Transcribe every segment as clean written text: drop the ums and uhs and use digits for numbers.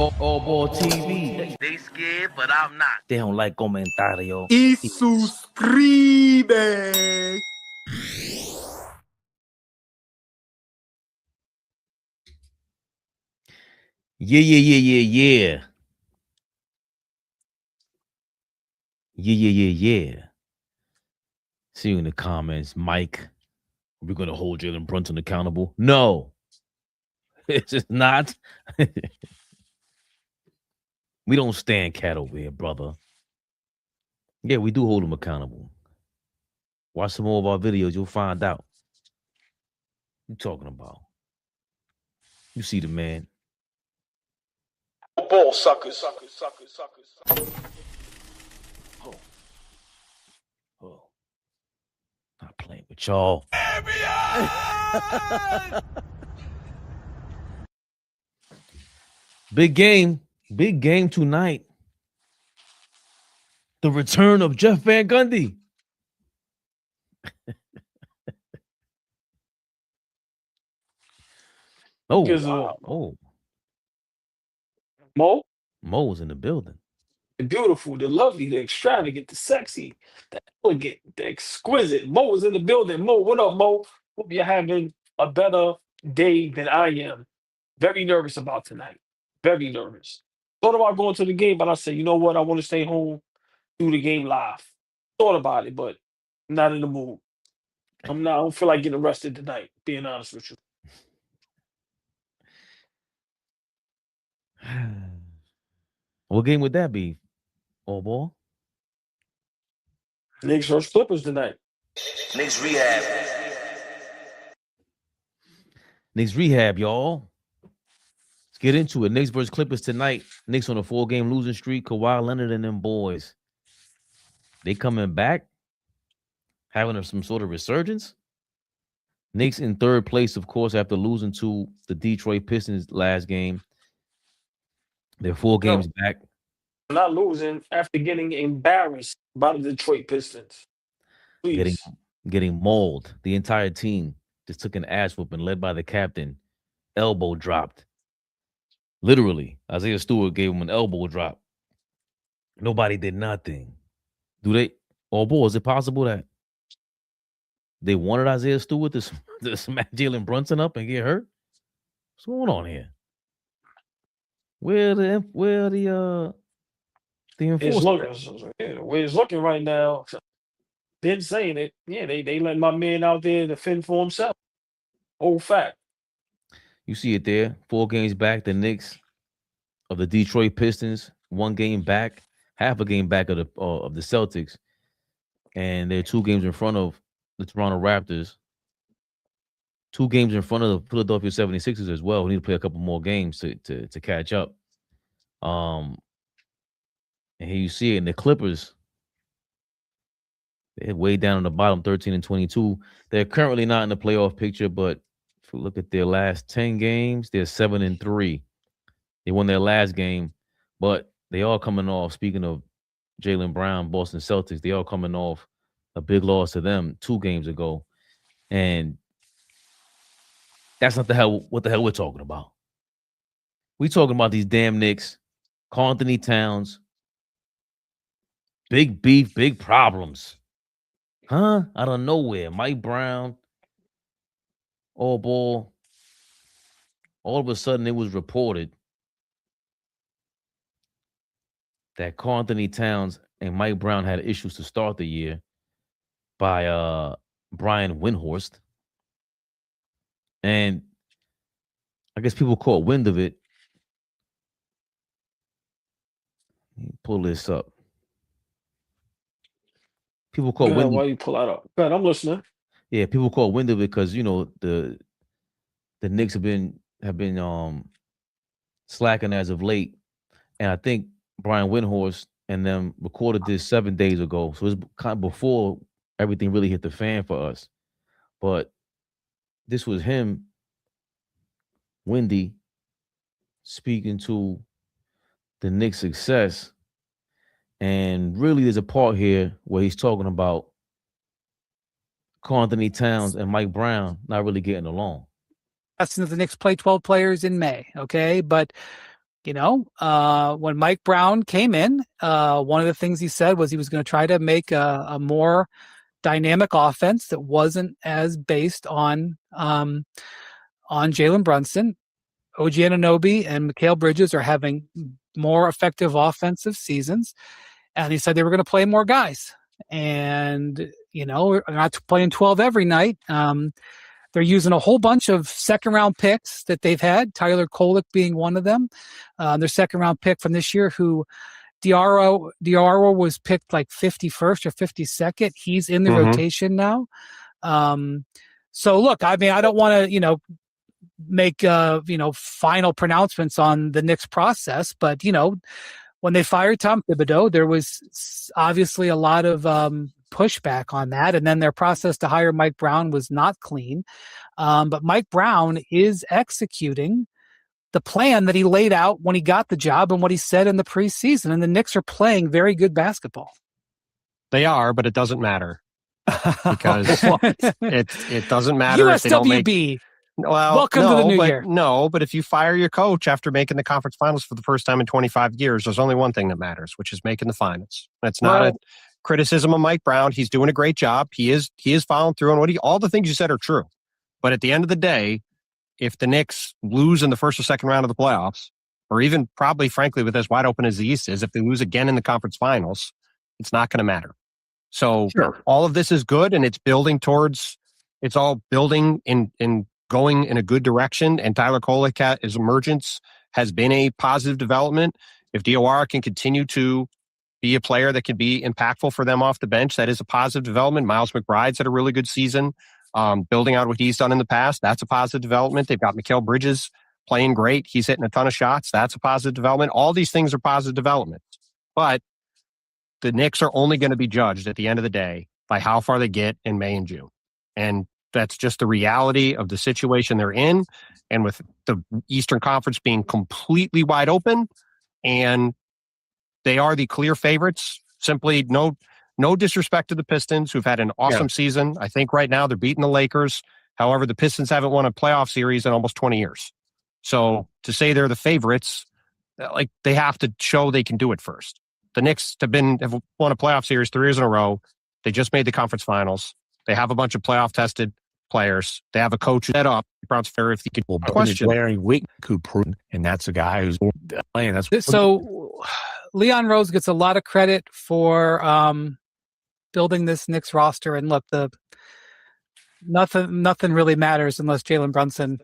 All Ball TV. They scared, but I'm not. They don't like comentario. Y suscribe. Yeah. Yeah. See you in the comments, Mike. We're gonna hold Jalen Brunson accountable. No, it's just not. We don't stand cat over here, brother. Yeah, we do hold him accountable. Watch some more of our videos, you'll find out. What you talking about? You see the man. Ball suckers. Oh. Not playing with y'all. Big game tonight. The return of Jeff Van Gundy. Oh, wow. Oh. Mo's in the building. The beautiful, the lovely, the extravagant, the sexy, the elegant, the exquisite. Mo is in the building. Mo, what up, Mo? Hope you're having a better day than I am. Very nervous about tonight. Very nervous. Thought about going to the game, but I said, you know what? I want to stay home, do the game live. Thought about it, but I'm not in the mood. I don't feel like getting arrested tonight, being honest with you. What game would that be? All ball? Knicks versus Clippers tonight. Knicks rehab. Knicks rehab, y'all. Let's get into it. Knicks versus Clippers tonight. Knicks on a 4-game losing streak. Kawhi Leonard and them boys. They coming back, having some sort of resurgence. Knicks in third place, of course, after losing to the Detroit Pistons last game. They're 4 games back. Not losing after getting embarrassed by the Detroit Pistons. Please. Getting mauled. The entire team just took an ass whooping led by the captain. Elbow dropped. Literally, Isaiah Stewart gave him an elbow drop. Nobody did nothing. Do they? Oh, boy, is it possible that they wanted Isaiah Stewart to smack Jalen Brunson up and get hurt? What's going on here? Where the enforcement? The way it's looking right now, been saying it. Yeah, they let my man out there to fend for himself. Old fact. You see it there. 4 games back. The Knicks of the Detroit Pistons, 1 game back, half a game back of the Celtics, and they're 2 games in front of the Toronto Raptors. 2 games in front of the Philadelphia 76ers as well. We need to play a couple more games to catch up. And here you see it in the Clippers. They're way down on the bottom, 13-22. They're currently not in the playoff picture, but if we look at their last 10 games, they're 7-3. They won their last game, but they all coming off. Speaking of Jaylen Brown, Boston Celtics, they all coming off a big loss to them 2 games ago. And that's not what the hell we're talking about. We talking about these damn Knicks, Karl-Anthony Towns, big beef, big problems. Huh? Out of nowhere. Mike Brown, all ball. All of a sudden, it was reported that Karl-Anthony Towns and Mike Brown had issues to start the year by Brian Windhorst. And I guess people caught wind of it. Let me pull this up. People caught wind. Why you pull that up? Good, I'm listening. Yeah, people caught wind of it because the Knicks have been slacking as of late, and I think Brian Windhorst and them recorded this 7 days ago, so it's kind of before everything really hit the fan for us. But this was him, Wendy, speaking to the Knicks' success. And really, there's a part here where he's talking about Karl-Anthony Towns and Mike Brown not really getting along. The Knicks play 12 players in May, okay? But When Mike Brown came in, one of the things he said was he was going to try to make a more dynamic offense that wasn't as based on Jalen Brunson. OG Anunoby and Mikal Bridges are having more effective offensive seasons. And he said they were going to play more guys. And, we're not playing 12 every night. They're using a whole bunch of second-round picks that they've had, Tyler Kolek being one of them. Their second-round pick from this year, who Diarra was picked like 51st or 52nd. He's in the rotation now. So, look, I mean, I don't want to, make, final pronouncements on the Knicks process. But, when they fired Tom Thibodeau, there was obviously a lot of pushback on that. And then their process to hire Mike Brown was not clean. But Mike Brown is executing the plan that he laid out when he got the job and what he said in the preseason. And the Knicks are playing very good basketball. They are, but it doesn't matter because it doesn't matter if they don't make. Well, welcome to the new year. No, but if you fire your coach after making the conference finals for the first time in 25 years, there's only one thing that matters, which is making the finals. That's not a criticism of Mike Brown. He's doing a great job. He is following through on all the things you said are true. But at the end of the day, if the Knicks lose in the first or second round of the playoffs, or even probably, frankly, with as wide open as the East is, if they lose again in the conference finals, it's not going to matter. So all of this is good, and it's all building in going in a good direction. And Tyler Kolek, his emergence has been a positive development. If Diarra can continue to be a player that can be impactful for them off the bench, that is a positive development. Miles McBride's had a really good season. Building out what he's done in the past, that's a positive development. They've got Mikal Bridges playing great. He's hitting a ton of shots. That's a positive development. All these things are positive developments. But the Knicks are only going to be judged at the end of the day by how far they get in May and June. And that's just the reality of the situation they're in. And with the Eastern Conference being completely wide open, and they are the clear favorites, simply no disrespect to the Pistons, who've had an awesome season. I think right now they're beating the Lakers. However, the Pistons haven't won a playoff series in almost 20 years. So to say they're the favorites, like, they have to show they can do it first. The Knicks have won a playoff series 3 years in a row. They just made the conference finals. They have a bunch of playoff tested players. They have a coach set up. Brown's fair if he could question. Wearing Wick Cooper, and that's a guy who's playing. So Leon Rose gets a lot of credit for building this Knicks roster. And look, nothing really matters unless Jalen Brunson.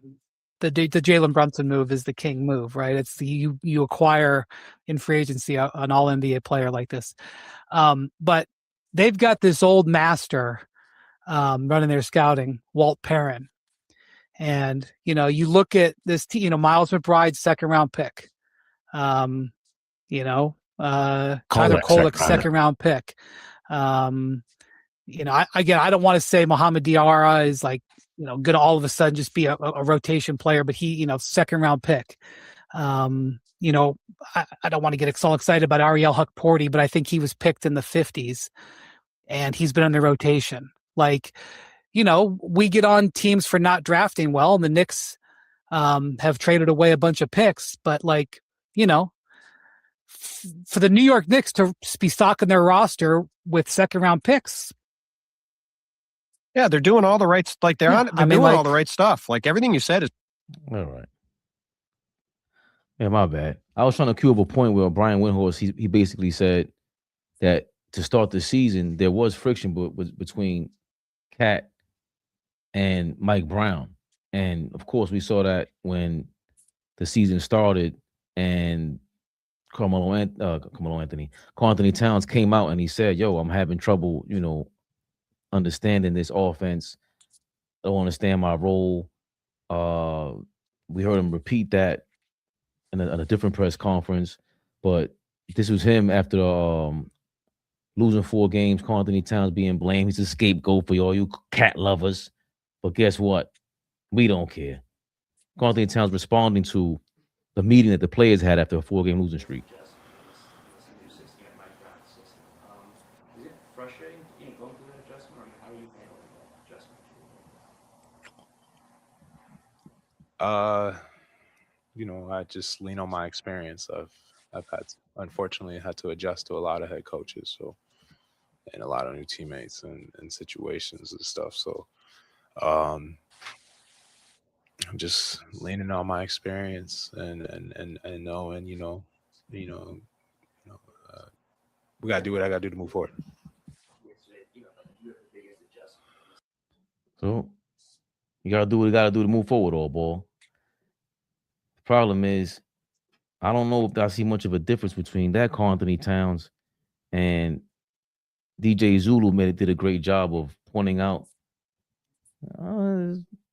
The Jalen Brunson move is the king move, right? It's you acquire in free agency an all NBA player like this. But they've got this old master running their scouting, Walt Perrin. And, you look at this team, Miles McBride's second round pick, Tyler Kolek's second round pick. I don't want to say Mohamed Diarra is like, going to all of a sudden just be a rotation player, but he, second round pick. I don't want to get so excited about Ariel Huck-Porty, but I think he was picked in the 50s and he's been in the rotation. Like, we get on teams for not drafting well, and the Knicks have traded away a bunch of picks, but for the New York Knicks to be stocking their roster with second round picks. Yeah, they're doing all the right, all the right stuff. Like, everything you said is all right. Yeah, my bad. I was trying to cue up a point where Brian Windhorst, he basically said that to start the season, there was friction between Cat and Mike Brown. And of course, we saw that when the season started and Karl-Anthony Towns came out and he said, "Yo, I'm having trouble, understanding this offense. I don't understand my role." We heard him repeat that in a different press conference, but this was him after losing 4 games. Karl-Anthony Towns being blamed. He's a scapegoat for all you Cat lovers. But guess what? We don't care. Karl-Anthony Towns responding to the meeting that the players had after a 4-game losing streak. Is it frustrating going through that adjustment, or how are you handling that adjustment? I just lean on my experience. I've unfortunately had to adjust to a lot of head coaches, and a lot of new teammates and situations and stuff. So I'm just leaning on my experience and knowing, we gotta do what I gotta do to move forward. So you gotta do what you gotta do to move forward, all ball. The problem is, I don't know if I see much of a difference between that Karl-Anthony Towns and DJ Zulu. Did a great job of pointing out.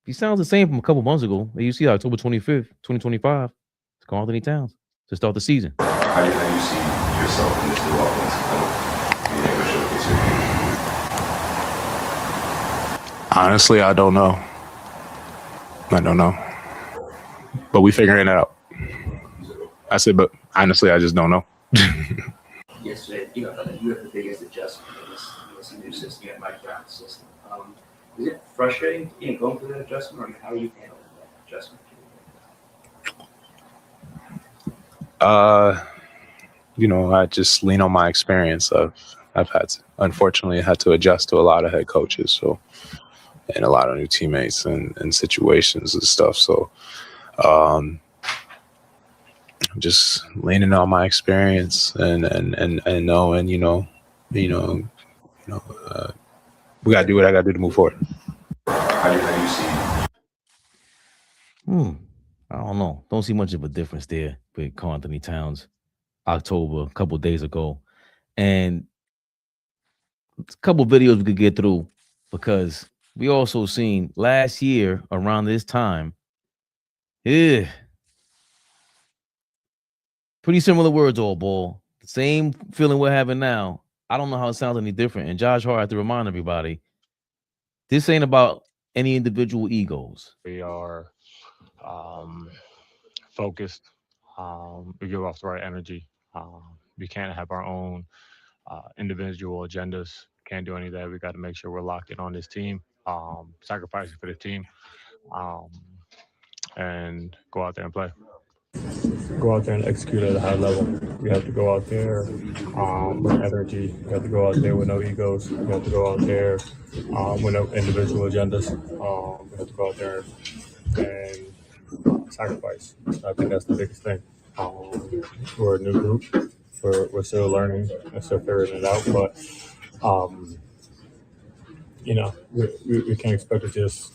He sounds the same from a couple months ago. You see, October 25th, 2025. It's Karl-Anthony Towns to start the season. How do you see yourself in this new offense? Being able to showcase your game? Honestly, I don't know. But we figuring it out. I said, but honestly, I just don't know. Yesterday, you have the biggest adjustment in this new system, Mike Brown's system. Is it frustrating, going through that adjustment, or how are you handling that adjustment? I just lean on my experience. I've unfortunately had to adjust to a lot of head coaches, and a lot of new teammates and situations and stuff. So I'm just leaning on my experience and knowing, we gotta do what I gotta do to move forward. How do you see? I don't know. Don't see much of a difference there with Karl-Anthony Towns. October, a couple days ago, and a couple videos we could get through, because we also seen last year around this time. Pretty similar words, all ball. The same feeling we're having now. I don't know how it sounds any different. And Josh Hart had to remind everybody, this ain't about any individual egos. We are focused. We give off the right energy. We can't have our own individual agendas. Can't do any of that. We got to make sure we're locked in on this team, sacrificing for the team, and go out there and play. Go out there and execute at a high level. We have to go out there with energy. We have to go out there with no egos. We have to go out there with no individual agendas. We have to go out there and sacrifice. I think that's the biggest thing. We're a new group. We're still learning and still figuring it out, but we can't expect to just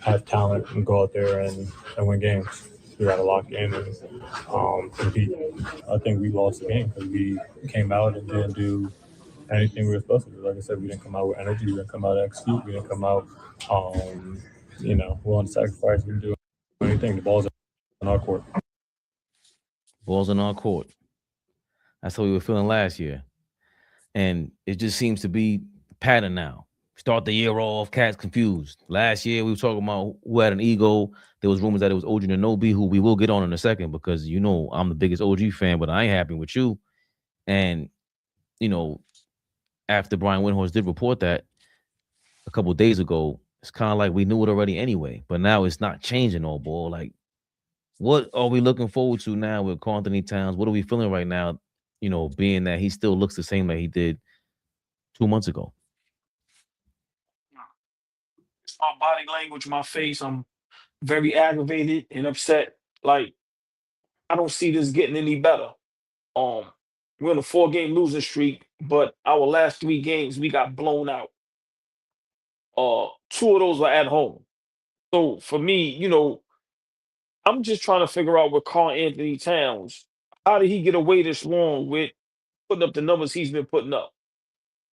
have talent and go out there and win games. We got to lock in and compete. I think we lost the game because we came out and didn't do anything we were supposed to do. Like I said, we didn't come out with energy. We didn't come out to execute. We didn't come out, willing to sacrifice. We didn't do anything. The ball's in our court. Ball's in our court. That's how we were feeling last year. And it just seems to be pattern now. Start the year off, cats confused. Last year, we were talking about who had an ego. There was rumors that it was OG Anunoby, who we will get on in a second, because, I'm the biggest OG fan, but I ain't happy with you. And, after Brian Windhorst did report that a couple of days ago, it's kind of like we knew it already anyway. But now it's not changing, all ball. Like, what are we looking forward to now with Karl-Anthony Towns? What are we feeling right now, being that he still looks the same like he did 2 months ago? It's my body language, my face. I'm very aggravated and upset. Like, I don't see this getting any better. We're on a 4-game losing streak, but our last 3 games we got blown out. 2 of those were at home. So for me, I'm just trying to figure out with Karl-Anthony Towns, how did he get away this long with putting up the numbers he's been putting up?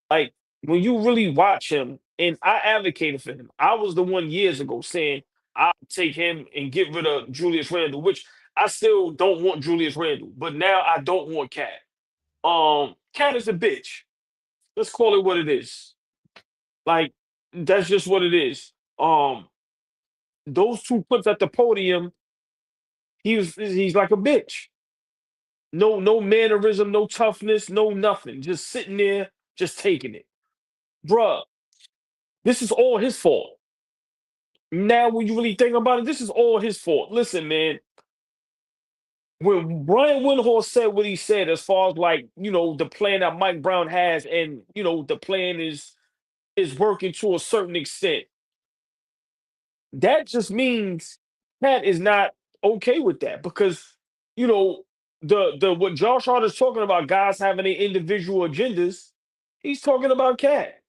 Like, when you really watch him, and I advocated for him. I was the one years ago saying I'll take him and get rid of Julius Randle, which I still don't want Julius Randle, but now I don't want Cat. Cat is a bitch. Let's call it what it is. Like, that's just what it is. Those 2 clips at the podium, he's like a bitch. No mannerism, no toughness, no nothing. Just sitting there, just taking it. Bruh, this is all his fault. Now, when you really think about it, this is all his fault. Listen, man, when Brian Windhorst said what he said, as far as like, the plan that Mike Brown has, and the plan is working to a certain extent, that just means Pat is not okay with that, because the what Josh Hart is talking about, guys having their individual agendas. He's talking about Cat.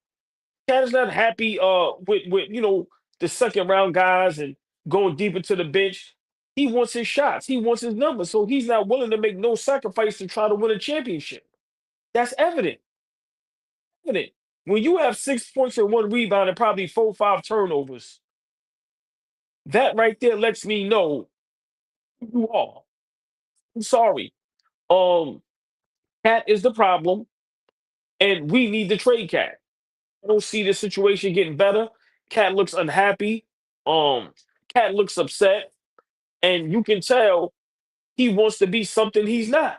Cat is not happy with the second round guys and going deep into the bench. He wants his shots. He wants his numbers. So he's not willing to make no sacrifice to try to win a championship. That's evident. Evident. When you have 6 points and 1 rebound and probably 4 5 turnovers, that right there lets me know who you are. I'm sorry. Cat is the problem, and we need to trade Cat. I don't see the situation getting better. Cat looks unhappy. Cat looks upset, and you can tell he wants to be something he's not.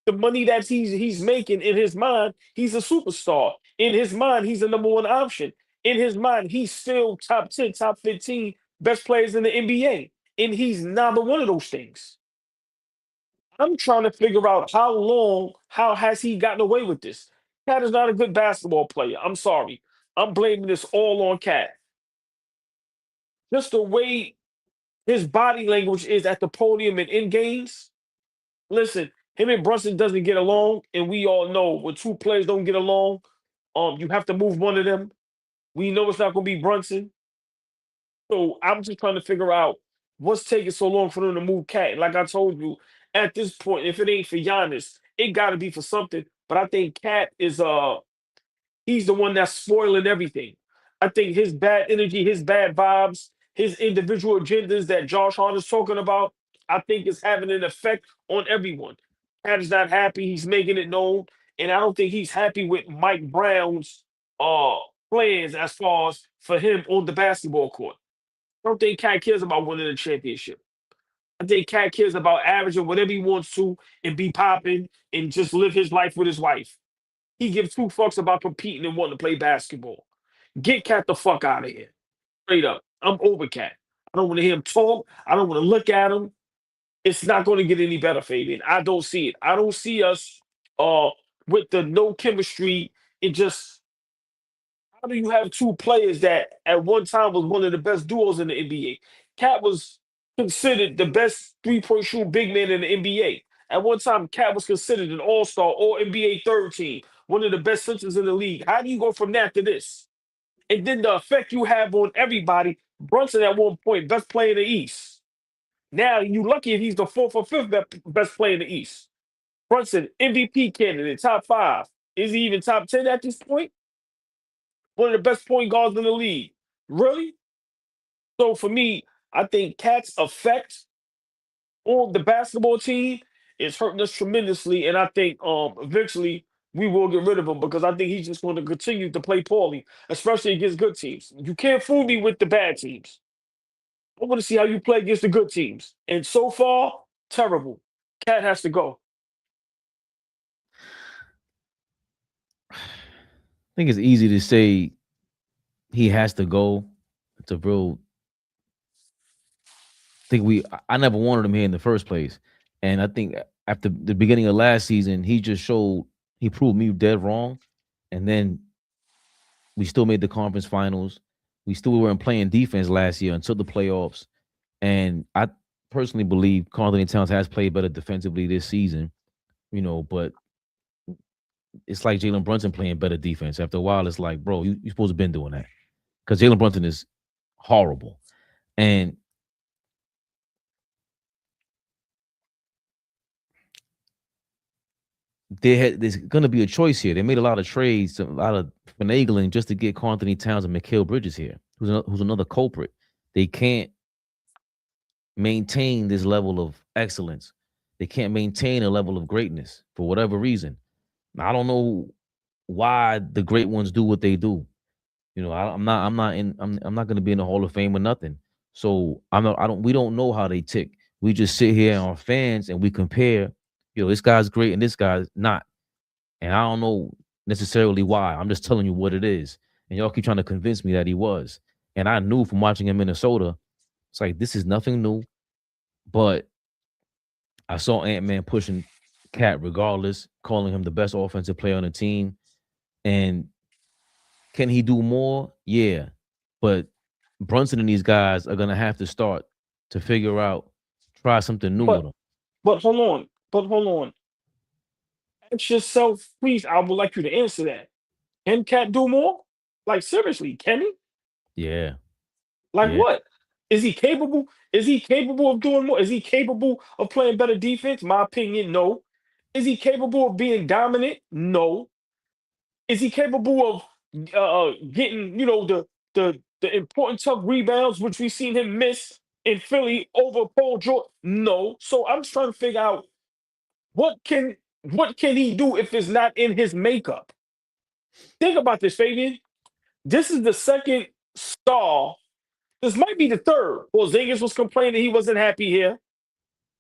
The money that he's making, in his mind, he's a superstar. In his mind, he's the number one option. In his mind, he's still top 10, top 15 best players in the NBA, and he's neither one of those things. I'm trying to figure out how has he gotten away with this? Cat is not a good basketball player. I'm sorry. I'm blaming this all on Cat. Just the way his body language is at the podium and in games. Listen, him and Brunson doesn't get along, and we all know when two players don't get along, you have to move one of them. We know it's not going to be Brunson. So I'm just trying to figure out what's taking so long for them to move Cat. Like I told you, at this point, if it ain't for Giannis, it got to be for something. But I think Cat is he's the one that's spoiling everything. I think his bad energy, his bad vibes, his individual agendas that Josh Hart is talking about, I think is having an effect on everyone. Cat is not happy. He's making it known. And I don't think he's happy with Mike Brown's plans as far as for him on the basketball court. I don't think Cat cares about winning a championship. I think Cat cares about averaging whatever he wants to and be popping and just live his life with his wife. He gives two fucks about competing and wanting to play basketball. Get Cat the fuck out of here. Straight up. I'm over Cat. I don't want to hear him talk. I don't want to look at him. It's not going to get any better, Fabian. I don't see it. I don't see us with the no chemistry. It just, how do you have two players that at one time was one of the best duos in the NBA? Cat was considered the best three-point shooting big man in the NBA. At one time, Cat was considered an all-star, all-NBA third team, one of the best centers in the league. How do you go from that to this? And then the effect you have on everybody, Brunson at one point, best player in the East. Now, you lucky if he's the fourth or fifth best player in the East. Brunson, MVP candidate, top 5. Is he even top 10 at this point? One of the best point guards in the league. Really? So for me, I think Cat's effect on the basketball team is hurting us tremendously, and I think eventually we will get rid of him, because I think he's just going to continue to play poorly, especially against good teams. You can't fool me with the bad teams. I want to see how you play against the good teams. And so far, terrible. Cat has to go. I think it's easy to say he has to go. It's a real. I never wanted him here in the first place. And I think after the beginning of last season, he proved me dead wrong. And then we still made the conference finals. We still weren't playing defense last year until the playoffs. And I personally believe Karl-Anthony Towns has played better defensively this season, but it's like Jalen Brunson playing better defense. After a while, it's like, bro, you're supposed to have been doing that, because Jalen Brunson is horrible. And there's going to be a choice here. They made a lot of trades, a lot of finagling just to get Karl-Anthony Towns and Mikal Bridges here, who's another culprit. They can't maintain this level of excellence. They can't maintain a level of greatness for whatever reason. I don't know why the great ones do what they do. I'm not going to be in the Hall of Fame or nothing. So we don't know how they tick. We just sit here and are fans and we compare, this guy's great and this guy's not. And I don't know necessarily why. I'm just telling you what it is. And y'all keep trying to convince me that he was. And I knew from watching him in Minnesota, it's like, this is nothing new. But I saw Ant-Man pushing Cat regardless, calling him the best offensive player on the team. And can he do more? Yeah. But Brunson and these guys are going to have to start to figure out, try something new with But him. but hold on. But hold on. Ask yourself, please. I would like you to answer that. Can Cat do more? Like seriously, can he? Yeah. Like Yeah. what? Is he capable? Is he capable of doing more? Is he capable of playing better defense? My opinion, no. Is he capable of being dominant? No. Is he capable of getting, the important tough rebounds, which we've seen him miss in Philly over Paul George? No. So I'm just trying to figure out what can he do if it's not in his makeup? Think about this, Fabian. This is the second star. This might be the third. Porzingis was complaining he wasn't happy here.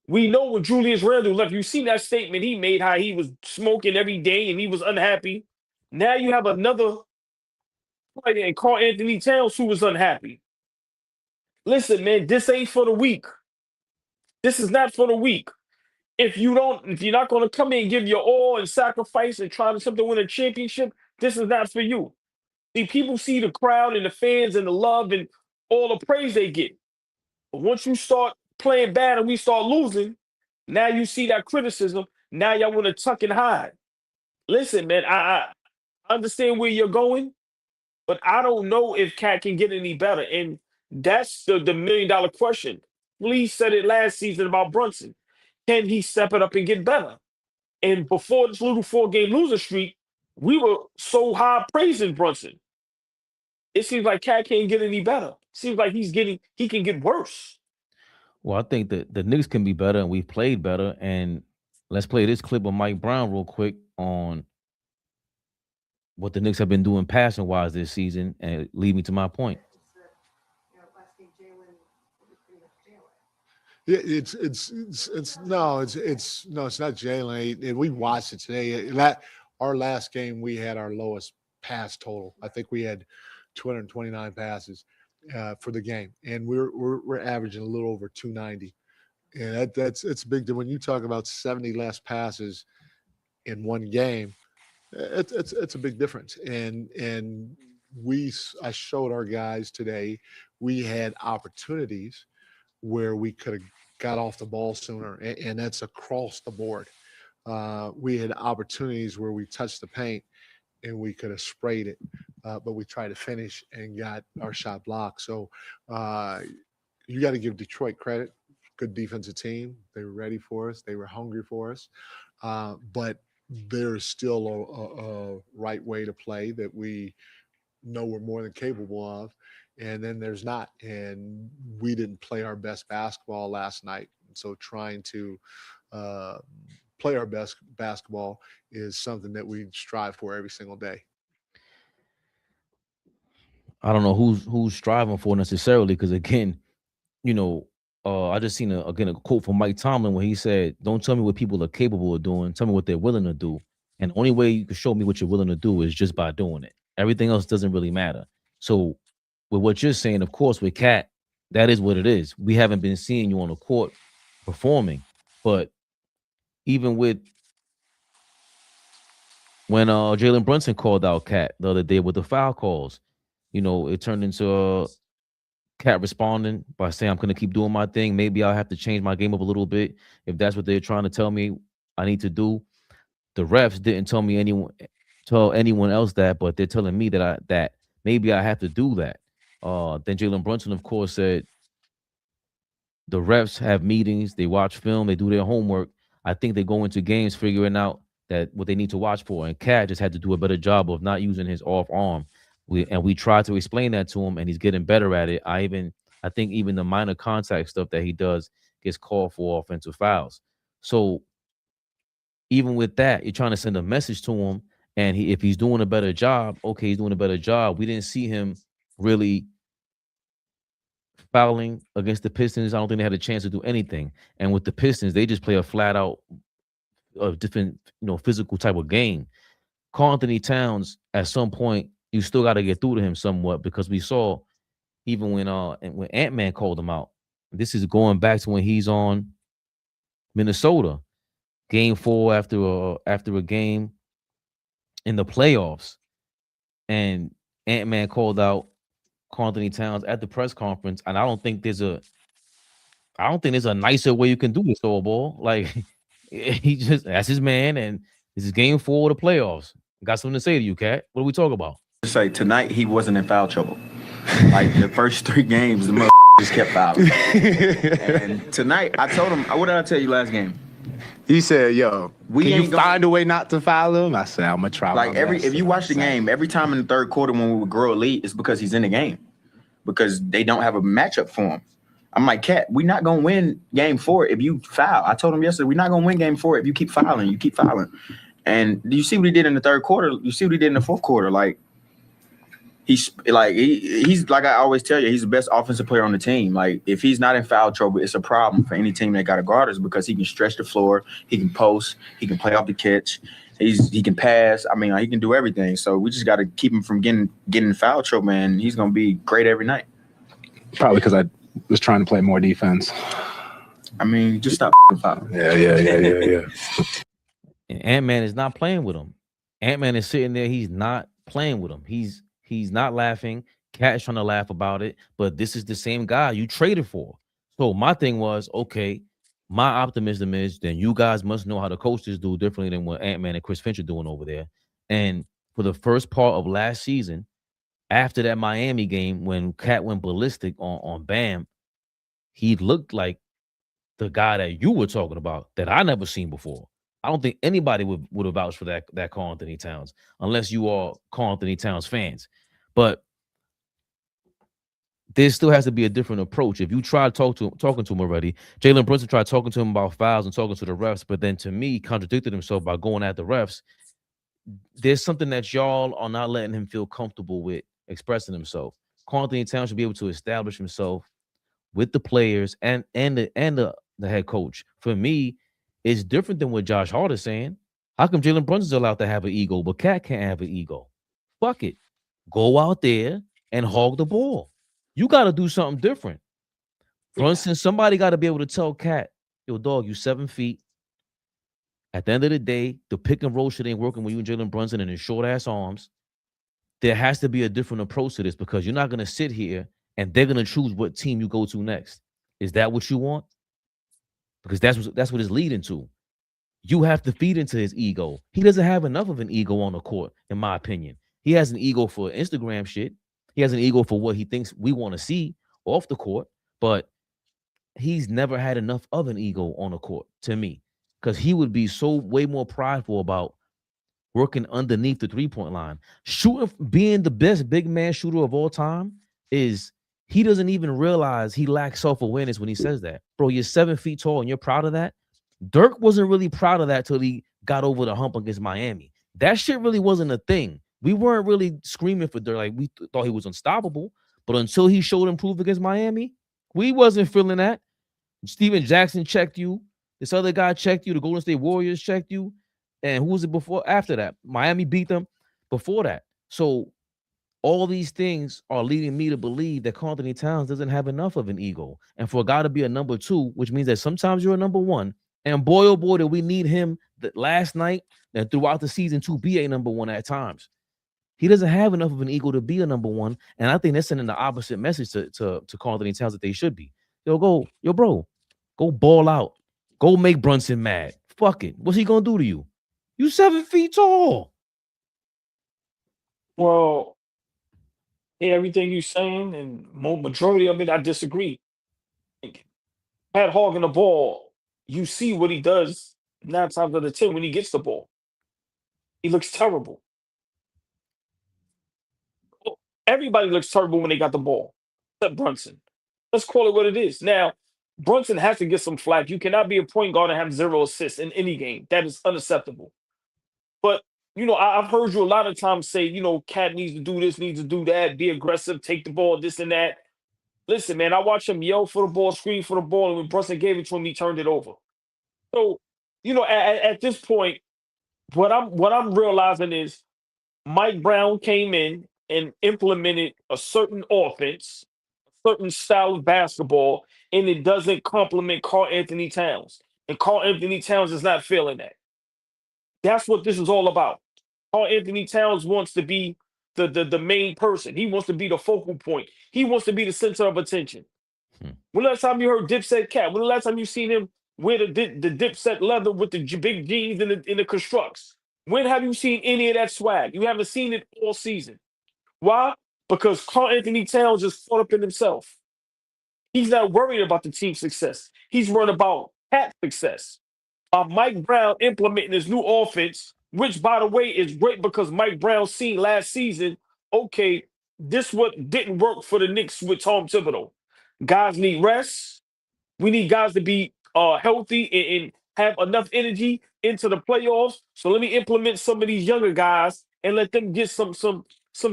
We know when Julius Randle left, you seen that statement he made, how he was smoking every day and he was unhappy. Now you have another player in Karl-Anthony Towns who was unhappy. Listen, man, this ain't for the weak. This is not for the weak. If you're not going to come in and give your all and sacrifice and try to attempt to win a championship, this is not for you. See, people see the crowd and the fans and the love and all the praise they get. But once you start playing bad and we start losing, now you see that criticism. Now y'all want to tuck and hide. Listen, man, I understand where you're going, but I don't know if Cat can get any better. And that's the $1 million question. Please said it last season about Brunson. Can he step it up and get better? And before this little 4-game loser streak, we were so high praising Brunson. It seems like Cat can't get any better. Seems like he can get worse. Well, I think that the Knicks can be better and we've played better. And let's play this clip of Mike Brown real quick on what the Knicks have been doing passing wise this season and lead me to my point. Yeah, it's not Jalen. We watched it today. Our last game, we had our lowest pass total. I think we had 229 passes for the game, and we're averaging a little over 290. And it's big. When you talk about 70 less passes in one game, it's a big difference. And I showed our guys today we had opportunities where we could have got off the ball sooner, and that's across the board. We had opportunities where we touched the paint and we could have sprayed it, but we tried to finish and got our shot blocked. So you got to give Detroit credit. Good defensive team. They were ready for us. They were hungry for us. But there's still a right way to play that we know we're more than capable of. And then there's not. And we didn't play our best basketball last night. So trying to play our best basketball is something that we strive for every single day. I don't know who's striving for necessarily, because again, I just seen a quote from Mike Tomlin where he said, "Don't tell me what people are capable of doing. Tell me what they're willing to do. And the only way you can show me what you're willing to do is just by doing it. Everything else doesn't really matter." So with what you're saying, of course, with Cat, that is what it is. We haven't been seeing you on the court performing, but even with when Jalen Brunson called out Cat the other day with the foul calls, it turned into Cat responding by saying, "I'm going to keep doing my thing. Maybe I'll have to change my game up a little bit if that's what they're trying to tell me I need to do." The refs didn't tell anyone else that, but they're telling me that maybe I have to do that. Then Jalen Brunson, of course, said the refs have meetings, they watch film, they do their homework. I think they go into games figuring out that what they need to watch for. And Cat just had to do a better job of not using his off arm. We tried to explain that to him, and he's getting better at it. I think even the minor contact stuff that he does gets called for offensive fouls. So even with that, you're trying to send a message to him, and if he's doing a better job, okay, he's doing a better job. We didn't see him really fouling against the Pistons. I don't think they had a chance to do anything. And with the Pistons, they just play a flat out different, physical type of game. Karl-Anthony Towns, at some point, you still got to get through to him somewhat, because we saw even when Ant-Man called him out. This is going back to when he's on Minnesota, game 4 after a game in the playoffs, and Ant-Man called out Karl-Anthony Towns at the press conference, and I don't think there's a nicer way you can do this, ball. Like that's his man, and this is game 4 of the playoffs. Got something to say to you, Cat? What are we talking about? Say tonight he wasn't in foul trouble. Like the first 3 games, the mother just kept fouling. And tonight, I told him, what did I tell you last game? He said, "Yo, We can ain't you gonna- find a way not to foul him?" I said, "I'm gonna try." Like my best." if you watch the game, every time in the third quarter when we would grow a lead, it's because he's in the game, because they don't have a matchup for him. I'm like, Cat, we're not gonna win game 4 if you foul. I told him yesterday, we're not gonna win game 4 if you keep fouling. You keep fouling. And you see what he did in the third quarter. You see what he did in the fourth quarter. Like he's like I always tell you, he's the best offensive player on the team. Like if he's not in foul trouble, it's a problem for any team that got a guard us, because he can stretch the floor, he can post, he can play off the catch, he can pass. I mean, he can do everything. So we just got to keep him from getting in foul trouble, man. He's gonna be great every night. Probably because I was trying to play more defense. I mean, just stop fouling. Yeah. And Ant-Man is not playing with him. Ant-Man is sitting there. He's not playing with him. He's not laughing. Cat is trying to laugh about it, but this is the same guy you traded for. So my thing was, okay, my optimism is then you guys must know how the coaches do differently than what Ant-Man and Chris Finch are doing over there. And for the first part of last season, after that Miami game, when Cat went ballistic on Bam, he looked like the guy that you were talking about that I never seen before. I don't think anybody would have vouched for that Karl-Anthony Towns, unless you are Karl-Anthony Towns fans. But there still has to be a different approach. If you try talking to him already, Jalen Brunson tried talking to him about fouls and talking to the refs, but then to me contradicted himself by going at the refs. There's something that y'all are not letting him feel comfortable with expressing himself. Karl-Anthony Towns should be able to establish himself with the players and the head coach. For me, it's different than what Josh Hart is saying. How come Jalen Brunson's allowed to have an ego, but Cat can't have an ego? Fuck it. Go out there and hog the ball. You got to do something different. Brunson, somebody got to be able to tell Cat, yo, dog, you 7 feet. At the end of the day, the pick and roll shit ain't working with you and Jalen Brunson and his short-ass arms. There has to be a different approach to this, because you're not going to sit here and they're going to choose what team you go to next. Is that what you want? Because that's what it's leading to. You have to feed into his ego. He doesn't have enough of an ego on the court, in my opinion. He has an ego for Instagram shit. He has an ego for what he thinks we want to see off the court, but he's never had enough of an ego on the court, to me, because he would be so way more prideful about working underneath the three-point line. Shooting, being the best big man shooter of all time is... He doesn't even realize he lacks self-awareness when he says that. Bro, you're 7 feet tall and you're proud of that? Dirk wasn't really proud of that till he got over the hump against Miami. That shit really wasn't a thing. We weren't really screaming for Dirk. Like, we thought he was unstoppable. But until he showed improve against Miami, we wasn't feeling that. Steven Jackson checked you. This other guy checked you. The Golden State Warriors checked you. And who was it before? After that, Miami beat them before that. So all these things are leading me to believe that Karl-Anthony Towns doesn't have enough of an ego. And for a guy to be a number 2, which means that sometimes you're a number 1. And boy, oh boy, did we need him last night and throughout the season to be a number 1 at times. He doesn't have enough of an ego to be a number 1. And I think they're sending the opposite message to Karl-Anthony Towns that they should be. Bro, go ball out. Go make Brunson mad. Fuck it. What's he going to do to you? You 7 feet tall. Well, yeah, everything you're saying, and majority of it, I disagree. Pat hogging the ball, you see what he does 9 times out of 10 when he gets the ball. He looks terrible. Everybody looks terrible when they got the ball, except Brunson. Let's call it what it is. Now, Brunson has to get some flack. You cannot be a point guard and have 0 assists in any game. That is unacceptable. But I've heard you a lot of times say, Cat needs to do this, needs to do that, be aggressive, take the ball, this and that. Listen, man, I watched him yell for the ball, scream for the ball, and when Brunson gave it to him, he turned it over. So, at this point, what I'm realizing is Mike Brown came in and implemented a certain offense, a certain style of basketball, and it doesn't complement Karl-Anthony Towns. And Karl-Anthony Towns is not feeling that. That's what this is all about. Karl-Anthony Towns wants to be the main person. He wants to be the focal point. He wants to be the center of attention. When the last time you heard Dipset Cat? When the last time you seen him wear the Dipset leather with the big jeans and the constructs? When have you seen any of that swag? You haven't seen it all season. Why? Because Karl-Anthony Towns is caught up in himself. He's not worried about the team's success. He's worried about Cat's success. Mike Brown implementing his new offense, which, by the way, is great because Mike Brown seen last season, okay, this what didn't work for the Knicks with Tom Thibodeau. Guys need rest. We need guys to be healthy and have enough energy into the playoffs. So let me implement some of these younger guys and let them get some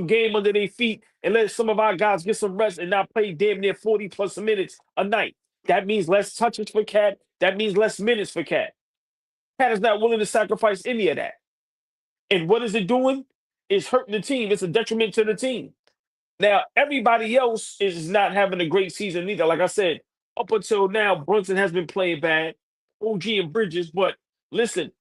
game under their feet and let some of our guys get some rest and not play damn near 40+ minutes a night. That means less touches for Cat. That means less minutes for Cat. Cat is not willing to sacrifice any of that. And what is it doing? It's hurting the team. It's a detriment to the team. Now, everybody else is not having a great season either. Like I said, up until now, Brunson has been playing bad. OG and Bridges. But listen,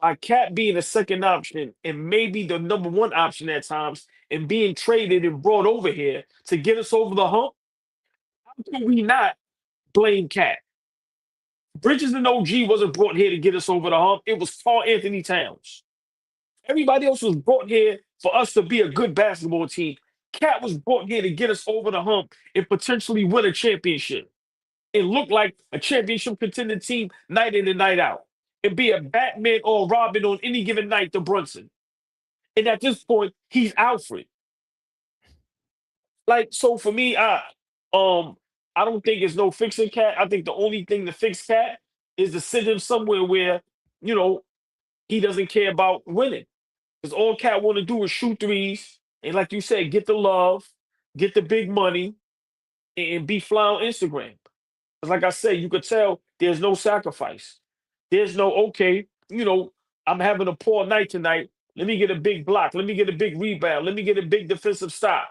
by Cat being a second option and maybe the number one option at times and being traded and brought over here to get us over the hump, how can we not blame Cat? Bridges and OG wasn't brought here to get us over the hump. It was Karl-Anthony Towns. Everybody else was brought here for us to be a good basketball team. Cat was brought here to get us over the hump and potentially win a championship. It looked like a championship contending team night in and night out. And be a Batman or Robin on any given night to Brunson. And at this point, he's Alfred. Like, so for me, I don't think it's no fixing Cat. I think the only thing to fix Cat is to send him somewhere where, he doesn't care about winning. Because all Cat want to do is shoot threes. And like you said, get the love, get the big money, and be fly on Instagram. Because like I said, you could tell there's no sacrifice. There's no, okay, I'm having a poor night tonight. Let me get a big block. Let me get a big rebound. Let me get a big defensive stop.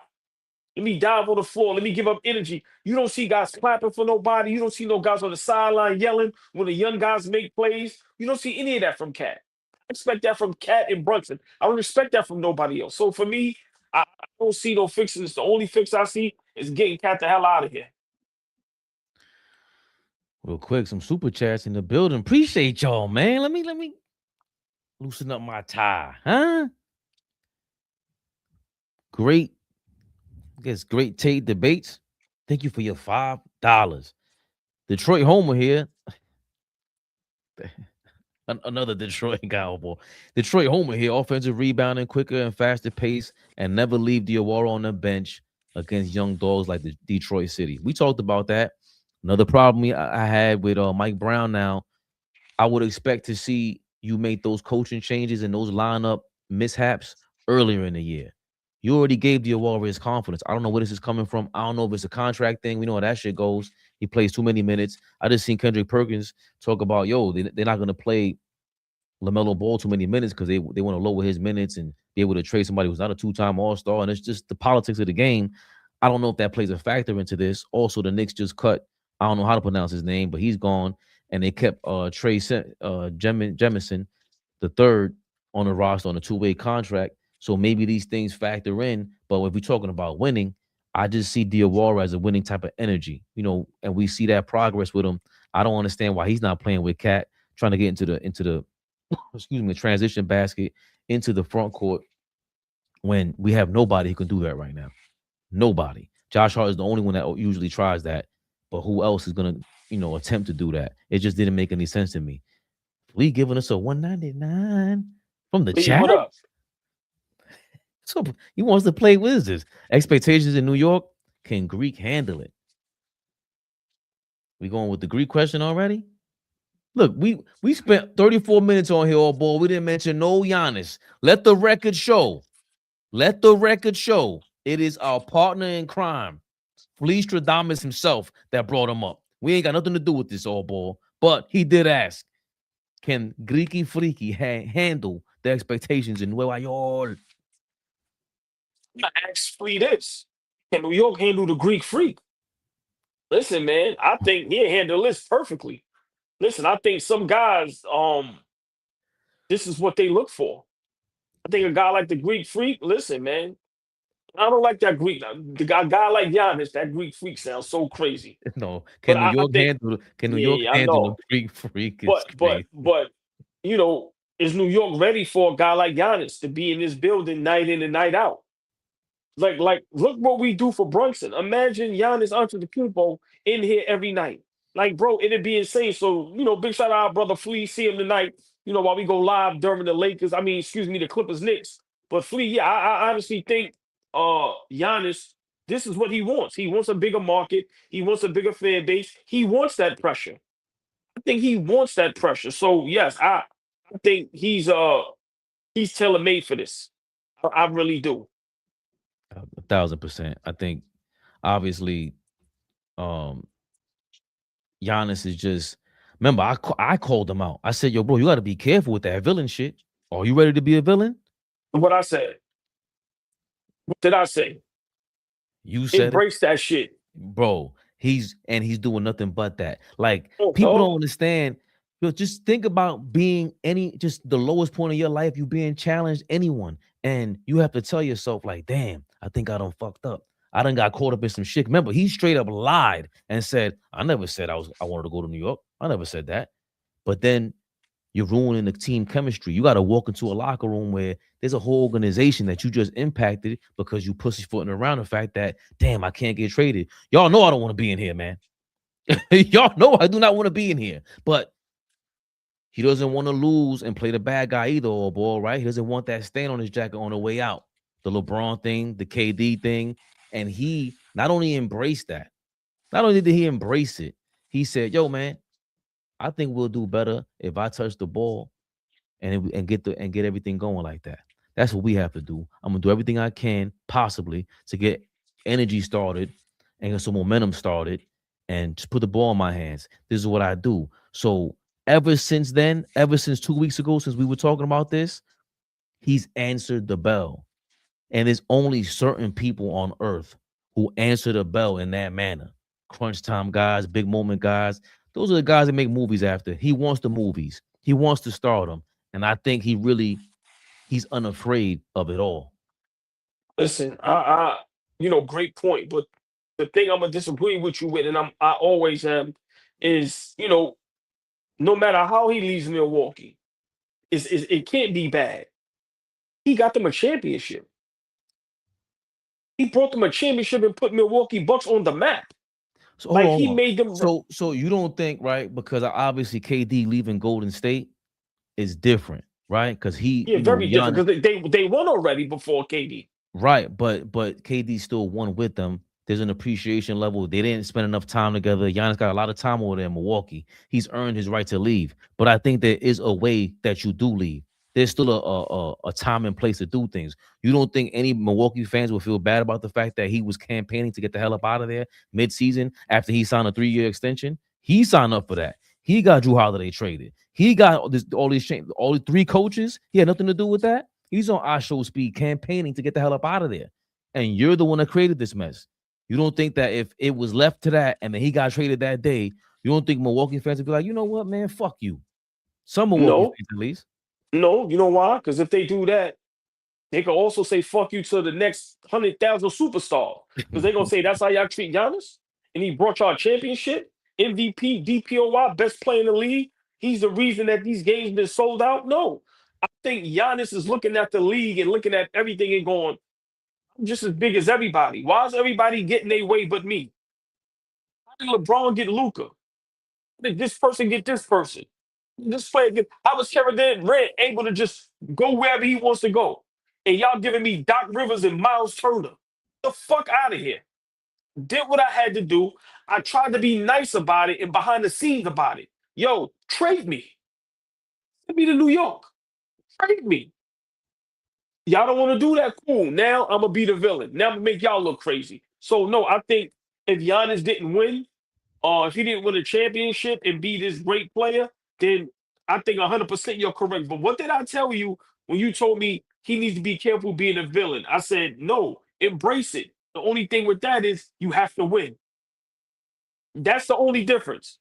Let me dive on the floor. Let me give up energy. You don't see guys clapping for nobody. You don't see no guys on the sideline yelling when the young guys make plays. You don't see any of that from Cat. I expect that from Cat and Brunson. I don't expect that from nobody else. So for me, I don't see no fixes. The only fix I see is getting Cat the hell out of here. Real quick, some super chats in the building. Appreciate y'all, man. Let me loosen up my tie, huh? Great Tate debates. Thank you for your $5. Detroit Homer here. Another Detroit Cowboy. Detroit Homer here. Offensive rebounding, quicker and faster pace, and never leave Diawara on the bench against young dogs like the Detroit City. We talked about that. Another problem I had with Mike Brown now, I would expect to see you make those coaching changes and those lineup mishaps earlier in the year. You already gave Diawara his confidence. I don't know where this is coming from. I don't know if it's a contract thing. We know how that shit goes. He plays too many minutes. I just seen Kendrick Perkins talk about, they're not going to play LaMelo Ball too many minutes because they want to lower his minutes and be able to trade somebody who's not a two-time All-Star. And it's just the politics of the game. I don't know if that plays a factor into this. Also, the Knicks just cut, I don't know how to pronounce his name, but he's gone. And they kept Trey Jemison, the third, on the roster on a two-way contract. So maybe these things factor in. But if we're talking about winning, I just see Diawara as a winning type of energy, and we see that progress with him. I don't understand why he's not playing with Cat, trying to get into the transition basket into the front court when we have nobody who can do that right now. Nobody. Josh Hart is the only one that usually tries that, but who else is going to, attempt to do that? It just didn't make any sense to me. Lee giving us a 199 from the chat. What up? So he wants to play. What is this? Expectations in New York? Can Greek handle it? We going with the Greek question already? Look, we spent 34 minutes on here, all ball. We didn't mention no Giannis. Let the record show. Let the record show. It is our partner in crime, Fleece Stradamus himself, that brought him up. We ain't got nothing to do with this, all ball. But he did ask, can Greeky Freaky handle the expectations in Nueva York? I asked Flea this. Can New York handle the Greek Freak? Listen, man, I think he'll handle this perfectly. Listen, I think some guys, this is what they look for. I think a guy like the Greek Freak. Listen, man, I don't like that Greek. Guy like Giannis, that Greek Freak sounds so crazy. No, But can New I York think, handle? Can New York yeah, I handle a know. freak freak? It's But but crazy. but you know, is New York ready for a guy like Giannis to be in this building night in and night out? Like, look what we do for Brunson. Imagine Giannis Antetokounmpo in here every night. Like, bro, it'd be insane. So, big shout out our brother Flea. See him tonight. While we go live during the Lakers. I mean, excuse me, the Clippers Knicks. But Flea, yeah, I honestly think Giannis, this is what he wants. He wants a bigger market. He wants a bigger fan base. He wants that pressure. I think he wants that pressure. So yes, I think he's tailor made for this. I really do. 1,000%. I think obviously, um, Giannis is just. Remember, I called him out. I said, "Yo, bro, you got to be careful with that villain shit. Are you ready to be a villain?" What I said. What did I say? You said it, Embrace that shit. bro. He's doing nothing but that. Like Oh, people don't oh, understand. Yo, just think about being just the lowest point of your life. You being challenged, anyone, and you have to tell yourself, like, damn, I think I done fucked up. I done got caught up in some shit. Remember, he straight up lied and said, I never said I wanted to go to New York. I never said that. But then you're ruining the team chemistry. You got to walk into a locker room where there's a whole organization that you just impacted because you pussyfooting around the fact that, damn, I can't get traded. Y'all know I don't want to be in here, man. Y'all know I do not want to be in here. But he doesn't want to lose and play the bad guy either, old boy, right? He doesn't want that stain on his jacket on the way out. The LeBron thing, the KD thing. And he not only embraced that, not only did he embrace it, he said, yo, man, I think we'll do better if I touch the ball and get everything going like that. That's what we have to do. I'm gonna do everything I can possibly to get energy started and get some momentum started and just put the ball in my hands. This is what I do. So ever since then, ever since 2 weeks ago, since we were talking about this, he's answered the bell. And there's only certain people on earth who answer the bell in that manner. Crunch time guys, big moment guys. Those are the guys that make movies after. He wants the movies. He wants to start them. And I think he's unafraid of it all. listen, great point. But the thing I'm gonna disagree with you with, and I always am, is no matter how he leaves Milwaukee, it can't be bad. He got them a championship. He brought them a championship and put Milwaukee Bucks on the map. So Like hold he on. made them. So you don't think, right? Because obviously KD leaving Golden State is different, right? Because Yeah, very different because they won already before KD. right, but KD still won with them. There's an appreciation level. They didn't spend enough time together. Giannis got a lot of time over there in Milwaukee. He's earned his right to leave. But I think there is a way that you do leave. There's still a time and place to do things. You don't think any Milwaukee fans will feel bad about the fact that he was campaigning to get the hell up out of there mid-season after he signed a 3-year extension? He signed up for that. He got Drew Holiday traded. He got all these 3 coaches. He had nothing to do with that. He's on our show speed campaigning to get the hell up out of there. And you're the one that created this mess. You don't think that if it was left to that and then he got traded that day, you don't think Milwaukee fans would be like, you know what, man, fuck you. Some Milwaukee fans at least. No, you know why? Because if they do that, they could also say fuck you to the next 100,000 superstar. Because they're gonna say that's how y'all treat Giannis, and he brought y'all a championship, MVP, DPOY, best player in the league. He's the reason that these games been sold out. No, I think Giannis is looking at the league and looking at everything and going, I'm just as big as everybody. Why is everybody getting their way but me? How did LeBron get Luca? How did this person get this person? This player get. How was Kevin Durant able to just go wherever he wants to go? And y'all giving me Doc Rivers and Miles Turner. The fuck out of here. Did what I had to do. I tried to be nice about it and behind the scenes about it. Yo, trade me. Send me to New York. Trade me. Y'all don't want to do that? Cool. Now I'm going to be the villain. Now I'm going to make y'all look crazy. So, no, I think if Giannis didn't win, or if he didn't win a championship and be this great player, then I think 100% you're correct. But what did I tell you when you told me he needs to be careful being a villain? I said, no, embrace it. The only thing with that is you have to win. That's the only difference.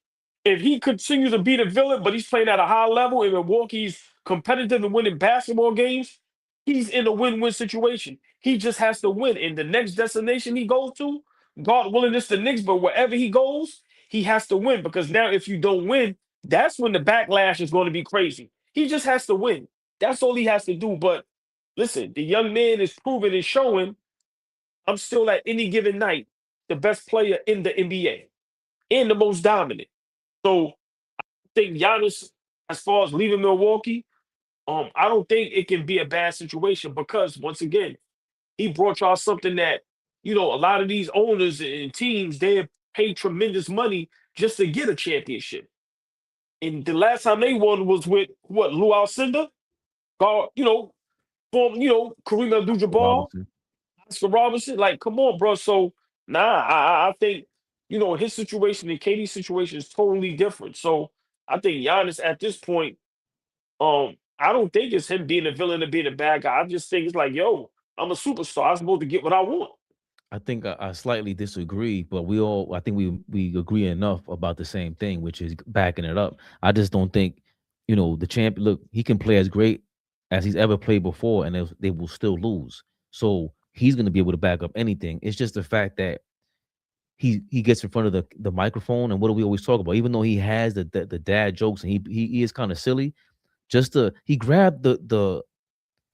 if he continues to be the villain, but he's playing at a high level and Milwaukee's competitive and winning basketball games, he's in a win-win situation. He just has to win. And the next destination he goes to, God willing, it's the Knicks, but wherever he goes, he has to win. Because now if you don't win, that's when the backlash is going to be crazy. He just has to win. That's all he has to do. But listen, the young man is proving and showing I'm still at any given night the best player in the NBA and the most dominant. So I think Giannis, as far as leaving Milwaukee, I don't think it can be a bad situation because once again, he brought y'all something that, a lot of these owners and teams, they pay tremendous money just to get a championship. And the last time they won was with what, Lou Alcindor? Kareem Abdul-Jabbar, Robinson. Oscar Robinson. Like, come on, bro. So, I think, his situation and KD's situation is totally different. So, I think Giannis at this point, I don't think it's him being a villain or being a bad guy. I just think it's like, yo, I'm a superstar. I'm supposed to get what I want. I think I slightly disagree, but I think we agree enough about the same thing, which is backing it up. I just don't think, the champion. Look, he can play as great as he's ever played before, and they will still lose. So he's going to be able to back up anything. It's just the fact that he gets in front of the microphone, and what do we always talk about? Even though he has the dad jokes and he is kind of silly, he grabbed the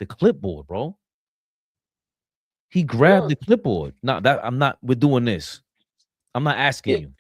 clipboard, bro. He grabbed the clipboard. We're doing this. I'm not asking you.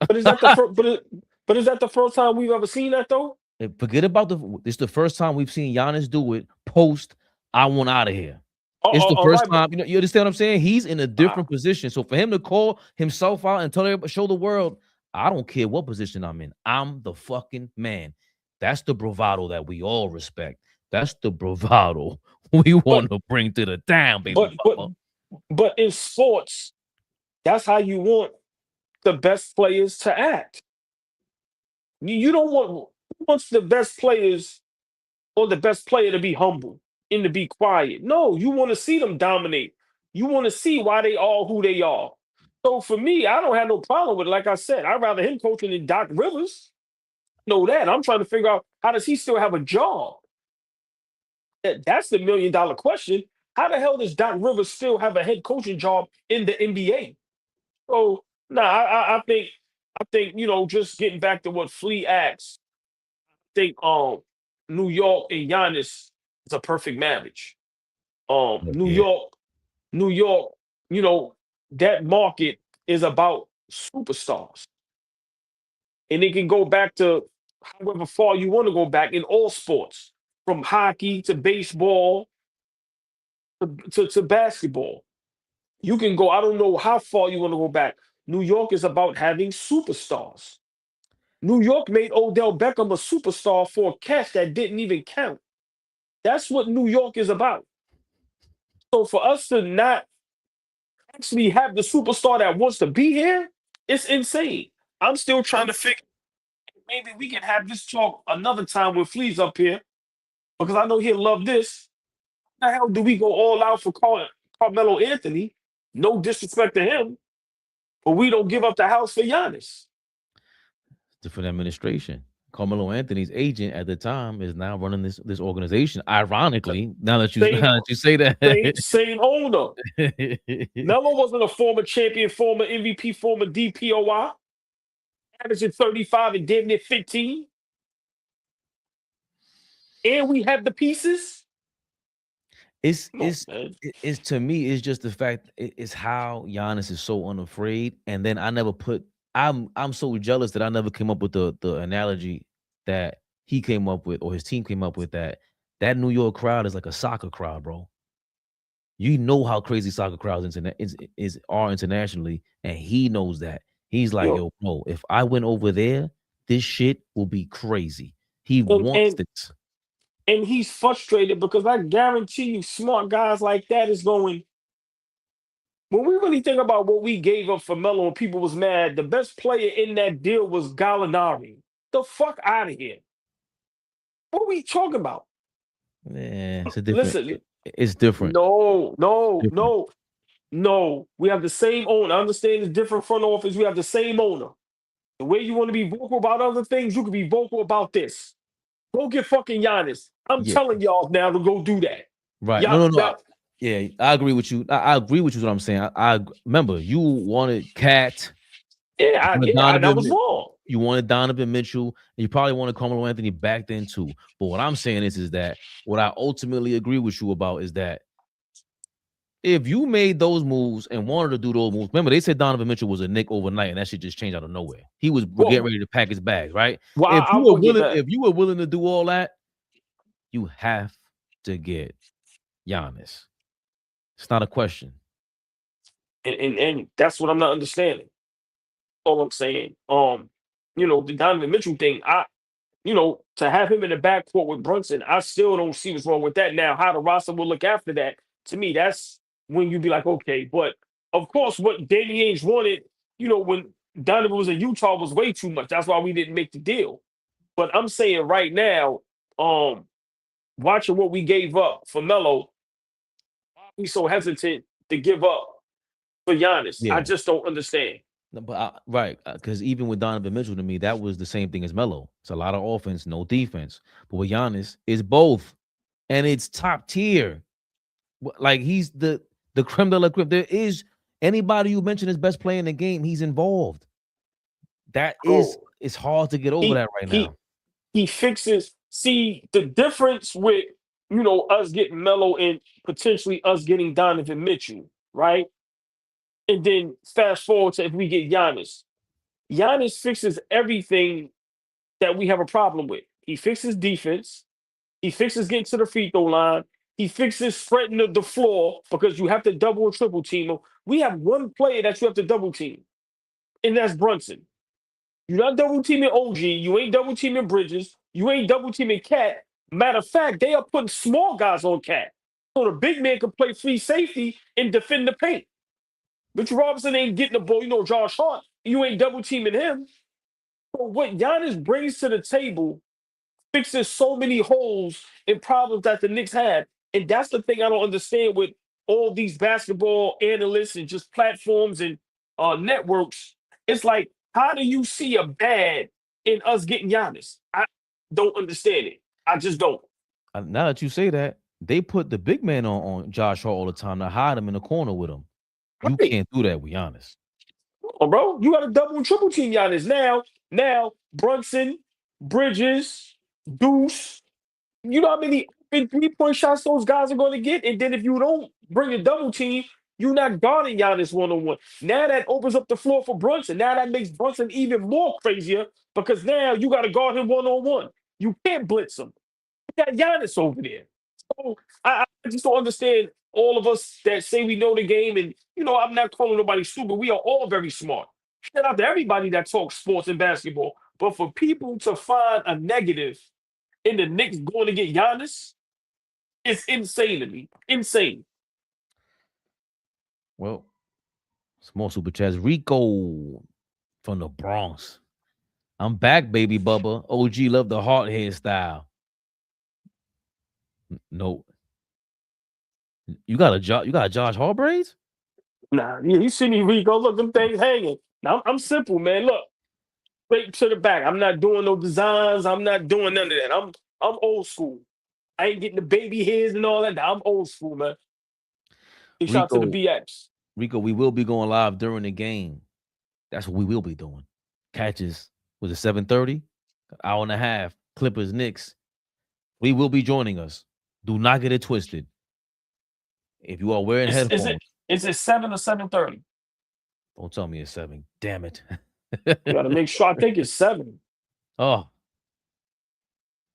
But is that the first? But is that the first time we've ever seen that though? Forget about it's the first time we've seen Giannis do it post I want out of here. It's the first time. You understand what I'm saying? He's in a different position. So for him to call himself out and tell everybody, show the world, I don't care what position I'm in. I'm the fucking man. That's the bravado that we all respect. That's the bravado we want to bring to the town, baby. But in sports, that's how you want the best players to act. You don't want the best players or the best player to be humble and to be quiet. No, you want to see them dominate. You want to see why they are who they are. So for me, I don't have no problem with it. Like I said, I'd rather him coaching than Doc Rivers. Know that. I'm trying to figure out, how does he still have a job? That's the $1 million question. How the hell does Doc Rivers still have a head coaching job in the NBA? So I think just getting back to what Flea asked, I think New York and Giannis is a perfect marriage. New York, that market is about superstars. And it can go back to however far you want to go back in all sports, from hockey to baseball to basketball. You can go, I don't know how far you want to go back. New York is about having superstars. New York made Odell Beckham a superstar for a catch that didn't even count. That's what New York is about. So for us to not actually have the superstar that wants to be here, it's insane. I'm still trying to figure, maybe we can have this talk another time when Flea's up here, because I know he'll love this. How the hell do we go all out for Carmelo Anthony? No disrespect to him, but we don't give up the house for Giannis. Different administration. Carmelo Anthony's agent at the time is now running this organization. Ironically, now that you say that, same owner. Melo wasn't a former champion, former MVP, former DPOI, averaging 35 and damn near 15. And we have the pieces. It's to me, it's just the fact it's how Giannis is so unafraid. And then I'm so jealous that I never came up with the analogy that he came up with, or his team came up with, that New York crowd is like a soccer crowd, bro. You know how crazy soccer crowds are internationally, and he knows that. He's like, yo, no, if I went over there, this shit will be crazy. He wants this. And he's frustrated because I guarantee you smart guys like that is going, when we really think about what we gave up for Melo and people was mad, the best player in that deal was Gallinari. The fuck out of here. What are we talking about? Yeah, it's a different. Listen, it's different. No. We have the same owner. I understand it's different front office. We have the same owner. The way you want to be vocal about other things, you can be vocal about this. Go get fucking Giannis. I'm Yeah. telling y'all now to go do that. Right. Y'all, No. Yeah, I agree with you. I agree with you. What I'm saying. I remember you wanted Cat. and I was wrong. You wanted Donovan Mitchell. And you probably wanted Carmelo Anthony back then too. But what I'm saying is that what I ultimately agree with you about is that if you made those moves and wanted to do those moves, remember they said Donovan Mitchell was a Knick overnight, and that shit just changed out of nowhere. He was getting ready to pack his bags, right? Well, if you were willing to do all that, you have to get Giannis. It's not a question. And that's what I'm not understanding. All I'm saying. The Donovan Mitchell thing, to have him in the backcourt with Brunson, I still don't see what's wrong with that. Now, how the roster will look after that, to me, that's when you'd be like, okay. But of course, what Danny Ainge wanted, when Donovan was in Utah was way too much. That's why we didn't make the deal. But I'm saying right now, watching what we gave up for Melo, why are we so hesitant to give up for Giannis? Yeah. I just don't understand. But because even with Donovan Mitchell, to me, that was the same thing as Melo. It's a lot of offense, no defense. But with Giannis, it's both, and it's top tier. Like he's the creme de la creme. There is anybody you mention as best player in the game, he's involved. It's hard to get over that right now. He fixes. See the difference with us getting Melo and potentially us getting Donovan Mitchell, right? And then fast forward to if we get Giannis. Giannis fixes everything that we have a problem with. He fixes defense. He fixes getting to the free throw line. He fixes spreading the floor because you have to double and triple team him. We have one player that you have to double team, and that's Brunson. You're not double teaming OG. You ain't double teaming Bridges. You ain't double teaming Cat. Matter of fact, they are putting small guys on Cat. So the big man can play free safety and defend the paint. Mitch Robinson ain't getting the ball. Josh Hart, you ain't double teaming him. So what Giannis brings to the table fixes so many holes and problems that the Knicks had. And that's the thing I don't understand with all these basketball analysts and just platforms and networks. It's like, how do you see a bad in us getting Giannis? I don't understand it. I just don't. Now that you say that, they put the big man on Josh Hart all the time to hide him in the corner with him. You can't do that with Giannis. Oh, bro, you got to double and triple team Giannis. Now, Brunson, Bridges, Deuce, you know how many 3-point shots those guys are going to get? And then if you don't bring a double team, you're not guarding Giannis one-on-one. Now that opens up the floor for Brunson. Now that makes Brunson even more crazier because now you got to guard him one-on-one. You can't blitz him. You got Giannis over there. So I just don't understand all of us that say we know the game. And, I'm not calling nobody stupid. We are all very smart. Shout out to everybody that talks sports and basketball. But for people to find a negative in the Knicks going to get Giannis, it's insane to me. Insane. Well, small super chats. Rico from the Bronx. I'm back, baby Bubba. OG love the heart hairstyle. No. You got a Josh Hart braids? Nah, you see me, Rico. Look, them things hanging. Now, I'm simple, man. Look, straight to the back. I'm not doing no designs. I'm not doing none of that. I'm old school. I ain't getting the baby hairs and all that. I'm old school, man. Big shout out to the BX. Rico, we will be going live during the game. That's what we will be doing. Catches was it 7:30? Hour and a half. Clippers, Knicks. We will be joining us. Do not get it twisted. If you are wearing headphones. Is it 7 or 7:30? Don't tell me it's 7. Damn it. You gotta make sure. I think it's 7. Oh.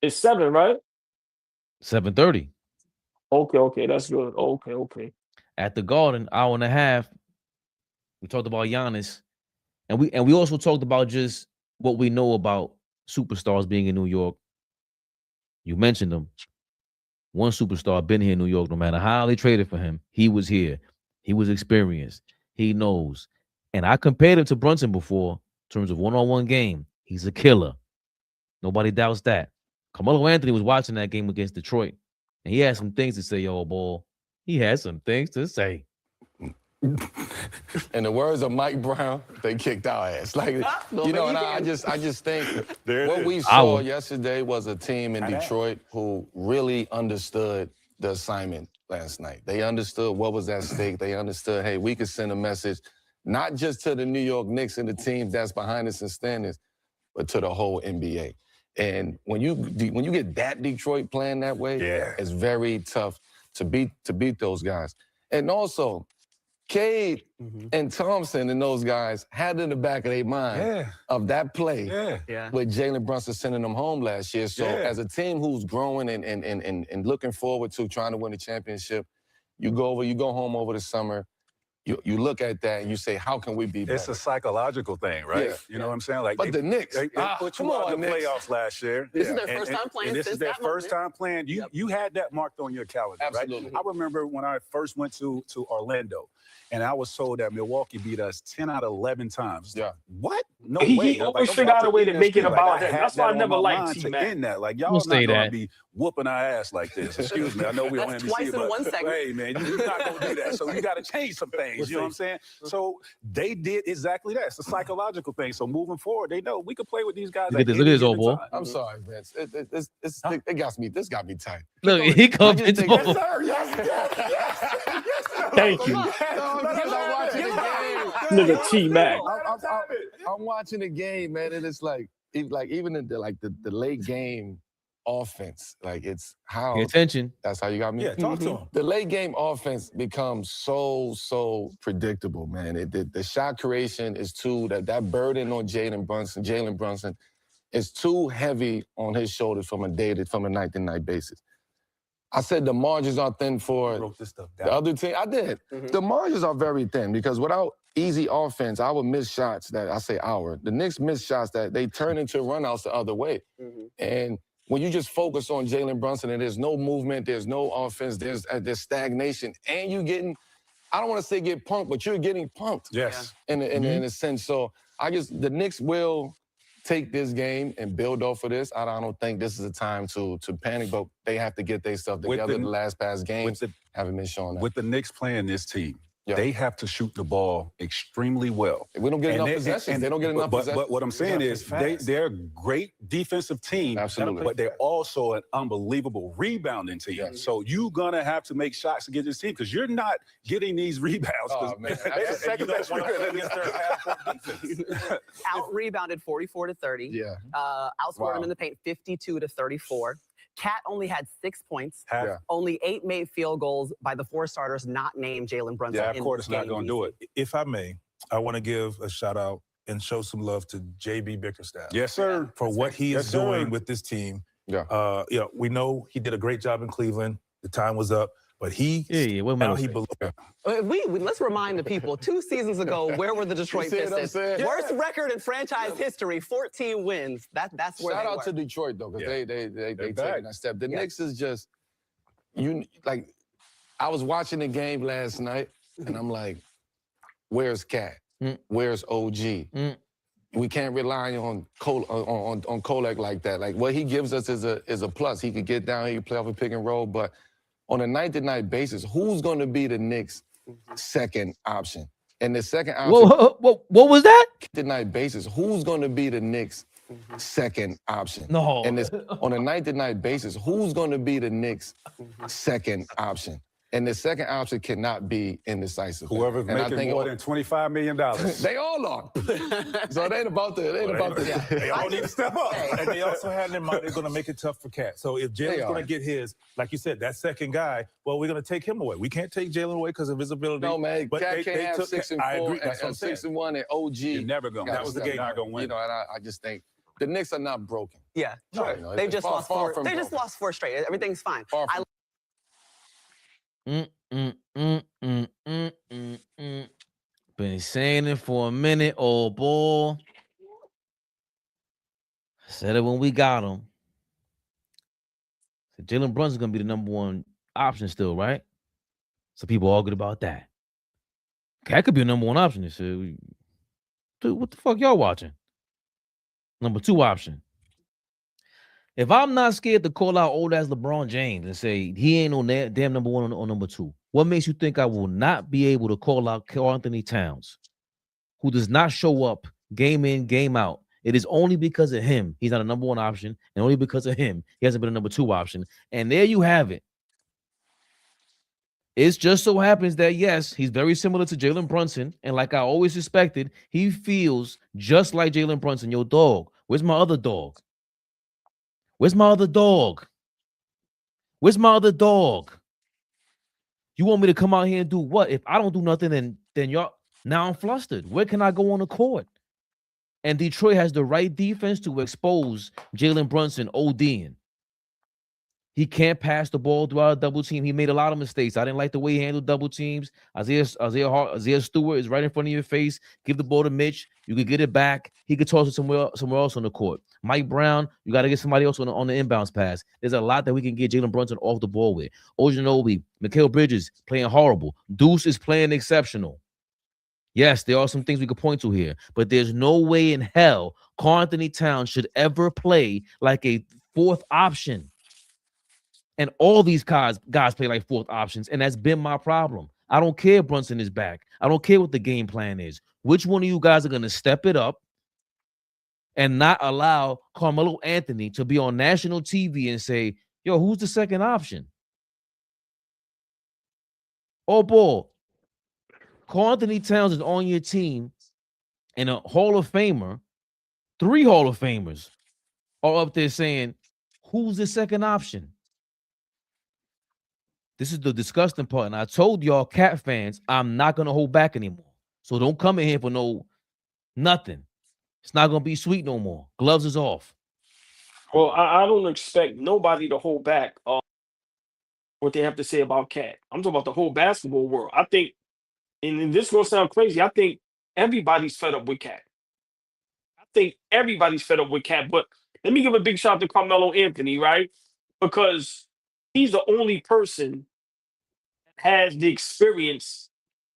It's 7, right? 7:30. Okay, that's good. Okay. At the Garden, hour and a half. We talked about Giannis. And we also talked about just what we know about superstars being in New York. You mentioned them. One superstar been here in New York, no matter how they traded for him. He was here. He was experienced. He knows. And I compared him to Brunson before in terms of one-on-one game. He's a killer. Nobody doubts that. Carmelo Anthony was watching that game against Detroit, and he had some things to say, ball. He had some things to say. In the words of Mike Brown, they kicked our ass. Like, you know, and I just think what we saw yesterday was a team in Detroit who really understood the assignment last night. They understood what was at stake. They understood, hey, we could send a message not just to the New York Knicks and the teams that's behind us and standings, but to the whole NBA. And when you get that Detroit playing that way, it's very tough to beat those guys. And also, Cade and Thompson and those guys had in the back of their mind of that play with Jalen Brunson sending them home last year. So as a team who's growing and looking forward to trying to win a championship, you go home over the summer, you look at that and you say, how can we be better? It's a psychological thing, right? Yeah. You know what I'm saying? Like, but the Knicks, they put you out in the playoffs last year. This is their first time playing. And this is their first time playing. You had that marked on your calendar, Absolutely. right? I remember when I first went to Orlando, and I was told that Milwaukee beat us 10 out of 11 times. Yeah. What? No way. He always figured out a way to make it about him. That's why I never liked T-Mac. That. Like, y'all We'll not say going to that. be whooping our ass like this. Excuse me. I know we're on That's NBC, twice in but one segment. hey, man, you're not going to do that. So you got to change some things. You know what I'm saying? So they did exactly that. It's a psychological thing. So moving forward, they know we can play with these guys. Look at this, old boy. I'm sorry, Vince. This got me tight. Look, he comes Yes, into sir. Yes. Thank you. Look at T-Mac. I'm watching the game, man, and it's like even in the late game offense, like it's how Pay attention. That's how you got me. Yeah, talk to him. The late game offense becomes so predictable, man. The shot creation is that burden on Jalen Brunson is too heavy on his shoulders from a night-to-night basis. I said the margins are thin for the other team. I did. The margins are very thin because without easy offense, I would miss shots the Knicks miss shots that they turn into runouts the other way. And when you just focus on Jalen Brunson and there's no movement, there's no offense, there's stagnation, and you getting, I don't want to say get punked, but you're getting punked. Yes. In a sense. So the Knicks will take this game and build off of this. I don't think this is a time to panic, but they have to get their stuff together. The last past games haven't been showing that. With the Knicks playing this team, Yeah. they have to shoot the ball extremely well. We don't get enough possessions. They don't get enough possessions. But what I'm saying is they're a great defensive team, Absolutely. but they're also an unbelievable rebounding team. Yeah. So you're going to have to make shots to get this team because you're not getting these rebounds. Oh, man. They're the second best against their half-court defense. Out-rebounded 44-30. Yeah. Outscored them in the paint 52-34. Cat only had 6 points. Yeah. Only 8 made field goals by the 4 starters not named Jalen Brunson. Yeah, of course it's not going to do it. If I may, I want to give a shout out and show some love to JB Bickerstaff. Yes, sir. For what he is doing with this team. Yeah. We know he did a great job in Cleveland. The time was up, but he now he belongs. Let's remind the people, 2 seasons ago, where were the Detroit You see what I'm Pistons? saying? Worst record in franchise history, 14 wins. That's where Shout they out were. to Detroit though, because they taking that step. The Yeah. Knicks is just I was watching the game last night and I'm like, where's Cat? Where's OG? We can't rely on Kolek like that. Like what he gives us is a plus. He could get down, he could play off a pick and roll, but on a night-to-night basis, who's going to be the Knicks' second option? And the second option. What was that? Night basis, who's going to be the Knicks' second option? No. And on a night-to-night basis, who's going to be the Knicks' second option? And the second option cannot be indecisive. Whoever's making more than $25 million. They all are. So it ain't about the. They all need to step up. And they also had in their mind they're going to make it tough for Cat. So if Jalen's going to get his, like you said, that second guy, well, we're going to take him away. We can't take Jalen away because of his ability. No, man. But Cat can't have 6 and 4. I agree. That's what I'm saying. 6 and 1 and OG. You're never going to. That was the game. Not going to win. You know, and I just think the Knicks are not broken. Yeah. No, you know, They it's just lost 4. from They just broken. lost 4 straight. Everything's fine. Been saying it for a minute, old boy. Said it when we got him. So Jalen Brunson's gonna be the #1 option still, right? So people all good about that. Cat could be a #1 option this year. Dude, what the fuck y'all watching? #2 option. If I'm not scared to call out old ass LeBron James and say he ain't no damn number one or number two, what makes you think I will not be able to call out Karl-Anthony Towns, who does not show up game in, game out? It is only because of him he's not a number one option, and only because of him he hasn't been a number two option. And there you have it. It just so happens that, yes, he's very similar to Jalen Brunson, and like I always suspected, he feels just like Jalen Brunson. Yo, dog, where's my other dog? Where's my other dog? Where's my other dog? You want me to come out here and do what? If I don't do nothing, then y'all, now I'm flustered. Where can I go on the court? And Detroit has the right defense to expose Jalen Brunson ODing. He can't pass the ball throughout a double team. He made a lot of mistakes. I didn't like the way he handled double teams. Isaiah Stewart is right in front of your face. Give the ball to Mitch. You could get it back. He could toss it somewhere else on the court. Mike Brown, you got to get somebody else on the inbounds pass. There's a lot that we can get Jalen Brunson off the ball with. Ojanobi, Mikal Bridges playing horrible. Deuce is playing exceptional. Yes, there are some things we could point to here, but there's no way in hell Karl-Anthony Towns should ever play like a fourth option. And all these guys play like fourth options, and that's been my problem. I don't care if Brunson is back. I don't care what the game plan is. Which one of you guys are going to step it up and not allow Carmelo Anthony to be on national TV and say, yo, who's the second option? Oh, boy. Karl-Anthony Towns is on your team, and a Hall of Famer, 3 Hall of Famers are up there saying, who's the second option? This is the disgusting part. And I told y'all, Cat fans, I'm not going to hold back anymore. So don't come in here for nothing. It's not going to be sweet no more. Gloves is off. Well, I don't expect nobody to hold back what they have to say about Cat. I'm talking about the whole basketball world. I think, and this is going to sound crazy, I think everybody's fed up with Cat. I think everybody's fed up with Cat. But let me give a big shout out to Carmelo Anthony, right? Because he's the only person has the experience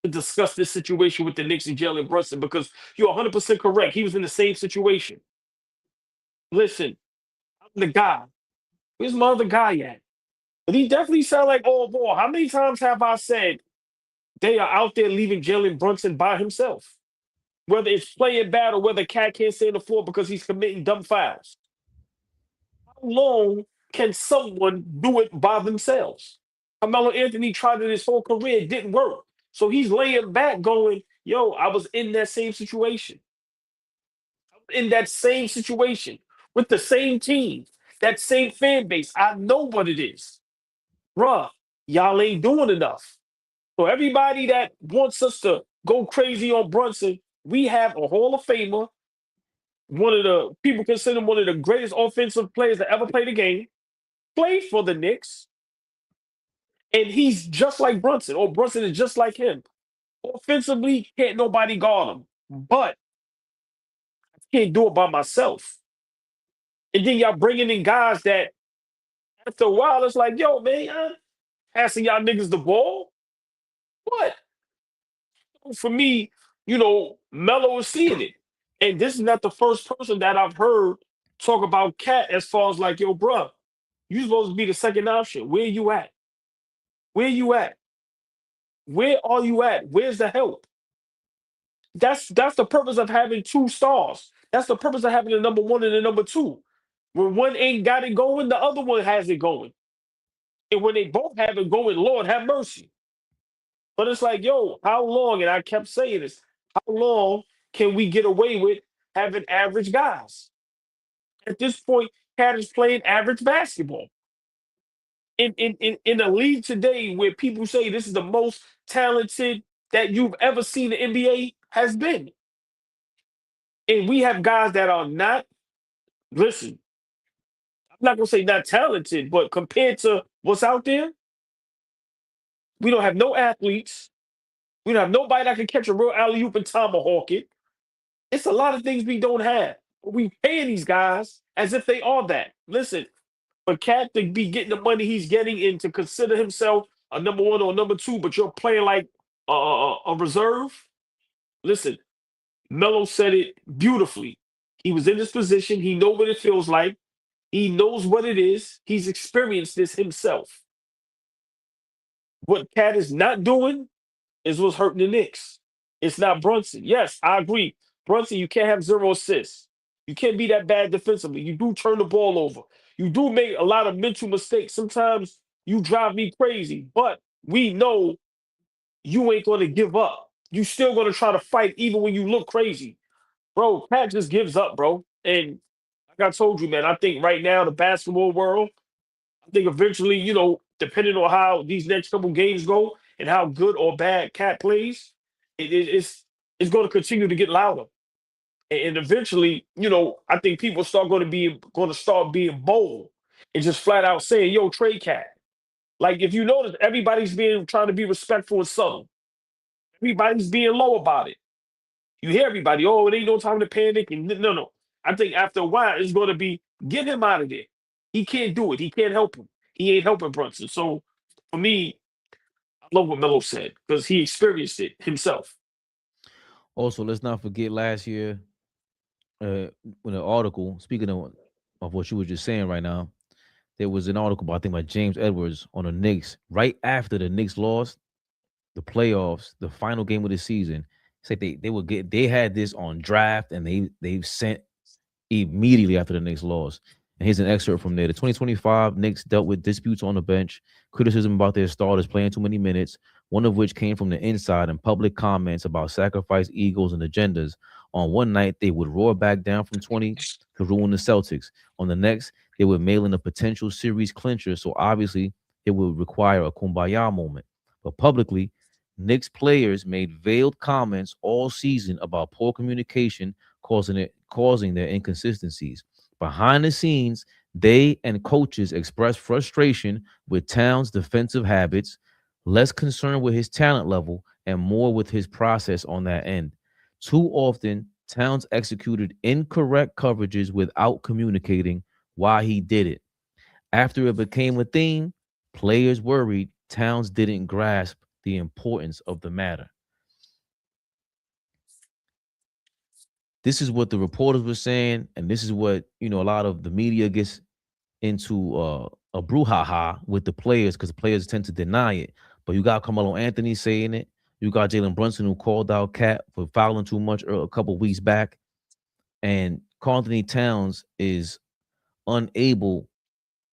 to discuss this situation with the Knicks and Jalen Brunson, because you're 100% correct. He was in the same situation. Listen, I'm the guy. Where's my other guy at? But he definitely sound like, oh boy, how many times have I said they are out there leaving Jalen Brunson by himself? Whether it's playing bad or whether Cat can't stay on the floor because he's committing dumb fouls. How long can someone do it by themselves? Carmelo Anthony tried it his whole career. It didn't work. So he's laying back going, yo, I was in that same situation. In that same situation with the same team, that same fan base. I know what it is. Bruh, y'all ain't doing enough. So everybody that wants us to go crazy on Brunson, we have a Hall of Famer, one of the people consider one of the greatest offensive players that ever played the game, played for the Knicks. And he's just like Brunson, or Brunson is just like him. Offensively, can't nobody guard him. But I can't do it by myself. And then y'all bringing in guys that, after a while, it's like, yo, man, passing y'all niggas the ball? What? For me, Melo is seeing it. And this is not the first person that I've heard talk about Cat as far as like, yo, bro, you supposed to be the second option. Where you at? Where you at? Where are you at? Where's the help? That's the purpose of having 2 stars. That's the purpose of having the number 1 and the number 2. When one ain't got it going, the other one has it going. And when they both have it going, Lord have mercy. But it's like, yo, how long, and I kept saying this, how long can we get away with having average guys? At this point, Cat is playing average basketball. In a league today where people say this is the most talented that you've ever seen the NBA has been. And we have guys that are not, listen, I'm not going to say not talented, but compared to what's out there, we don't have no athletes. We don't have nobody that can catch a real alley-oop and tomahawk it. It's a lot of things we don't have. We paying these guys as if they are that. Listen, for Cat to be getting the money he's getting and to consider himself a number 1 or number 2, but you're playing like a reserve. Listen, Melo said it beautifully. He was in this position. He know what it feels like. He knows what it is. He's experienced this himself. What Cat is not doing is what's hurting the Knicks. It's not Brunson. Yes, I agree. Brunson, you can't have 0 assists. You can't be that bad defensively. You do turn the ball over. You do make a lot of mental mistakes. Sometimes you drive me crazy, but we know you ain't going to give up. You still going to try to fight even when you look crazy. Bro, Cat just gives up, bro. And like I told you, man, I think right now the basketball world, I think eventually, depending on how these next couple games go and how good or bad Cat plays, it's going to continue to get louder. And eventually, I think people going to start being bold and just flat out saying, "Yo, trade Cat." Like if you notice, everybody's trying to be respectful and subtle. Everybody's being low about it. You hear everybody, "Oh, it ain't no time to panic." And no. I think after a while, it's going to be get him out of there. He can't do it. He can't help him. He ain't helping Brunson. So for me, I love what Melo said because he experienced it himself. Also, let's not forget last year, when an article, speaking of what you were just saying right now, there was an article by James Edwards on the Knicks right after the Knicks lost the playoffs, the final game of the season. Said they had this on draft and they've sent immediately after the Knicks lost. And here's an excerpt from there. The 2025 Knicks dealt with disputes on the bench, criticism about their starters playing too many minutes, one of which came from the inside and public comments about sacrifice egos and agendas. On one night, they would roar back down from 20 to ruin the Celtics. On the next, they would mail in a potential series clincher, so obviously it would require a kumbaya moment. But publicly, Knicks players made veiled comments all season about poor communication causing their inconsistencies. Behind the scenes, they and coaches expressed frustration with Towns' defensive habits, less concerned with his talent level, and more with his process on that end. Too often, Towns executed incorrect coverages without communicating why he did it. After it became a theme, players worried Towns didn't grasp the importance of the matter. This is what the reporters were saying, and this is what a lot of the media gets into a brouhaha with the players because the players tend to deny it. But you got Carmelo Anthony saying it. You got Jalen Brunson who called out Cat for fouling too much a couple weeks back, and Karl-Anthony Towns is unable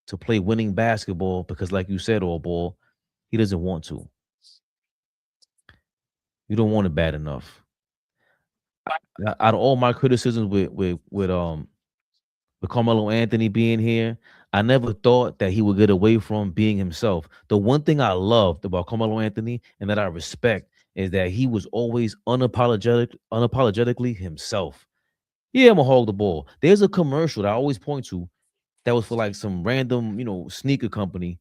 to play winning basketball because, like you said, ALLBALL, he doesn't want to. You don't want it bad enough. Out of all my criticisms with Carmelo Anthony being here, I never thought that he would get away from being himself. The one thing I loved about Carmelo Anthony and that I respect is that he was always unapologetically himself. Yeah, I'm gonna hog the ball. There's a commercial that I always point to that was for like some random, sneaker company.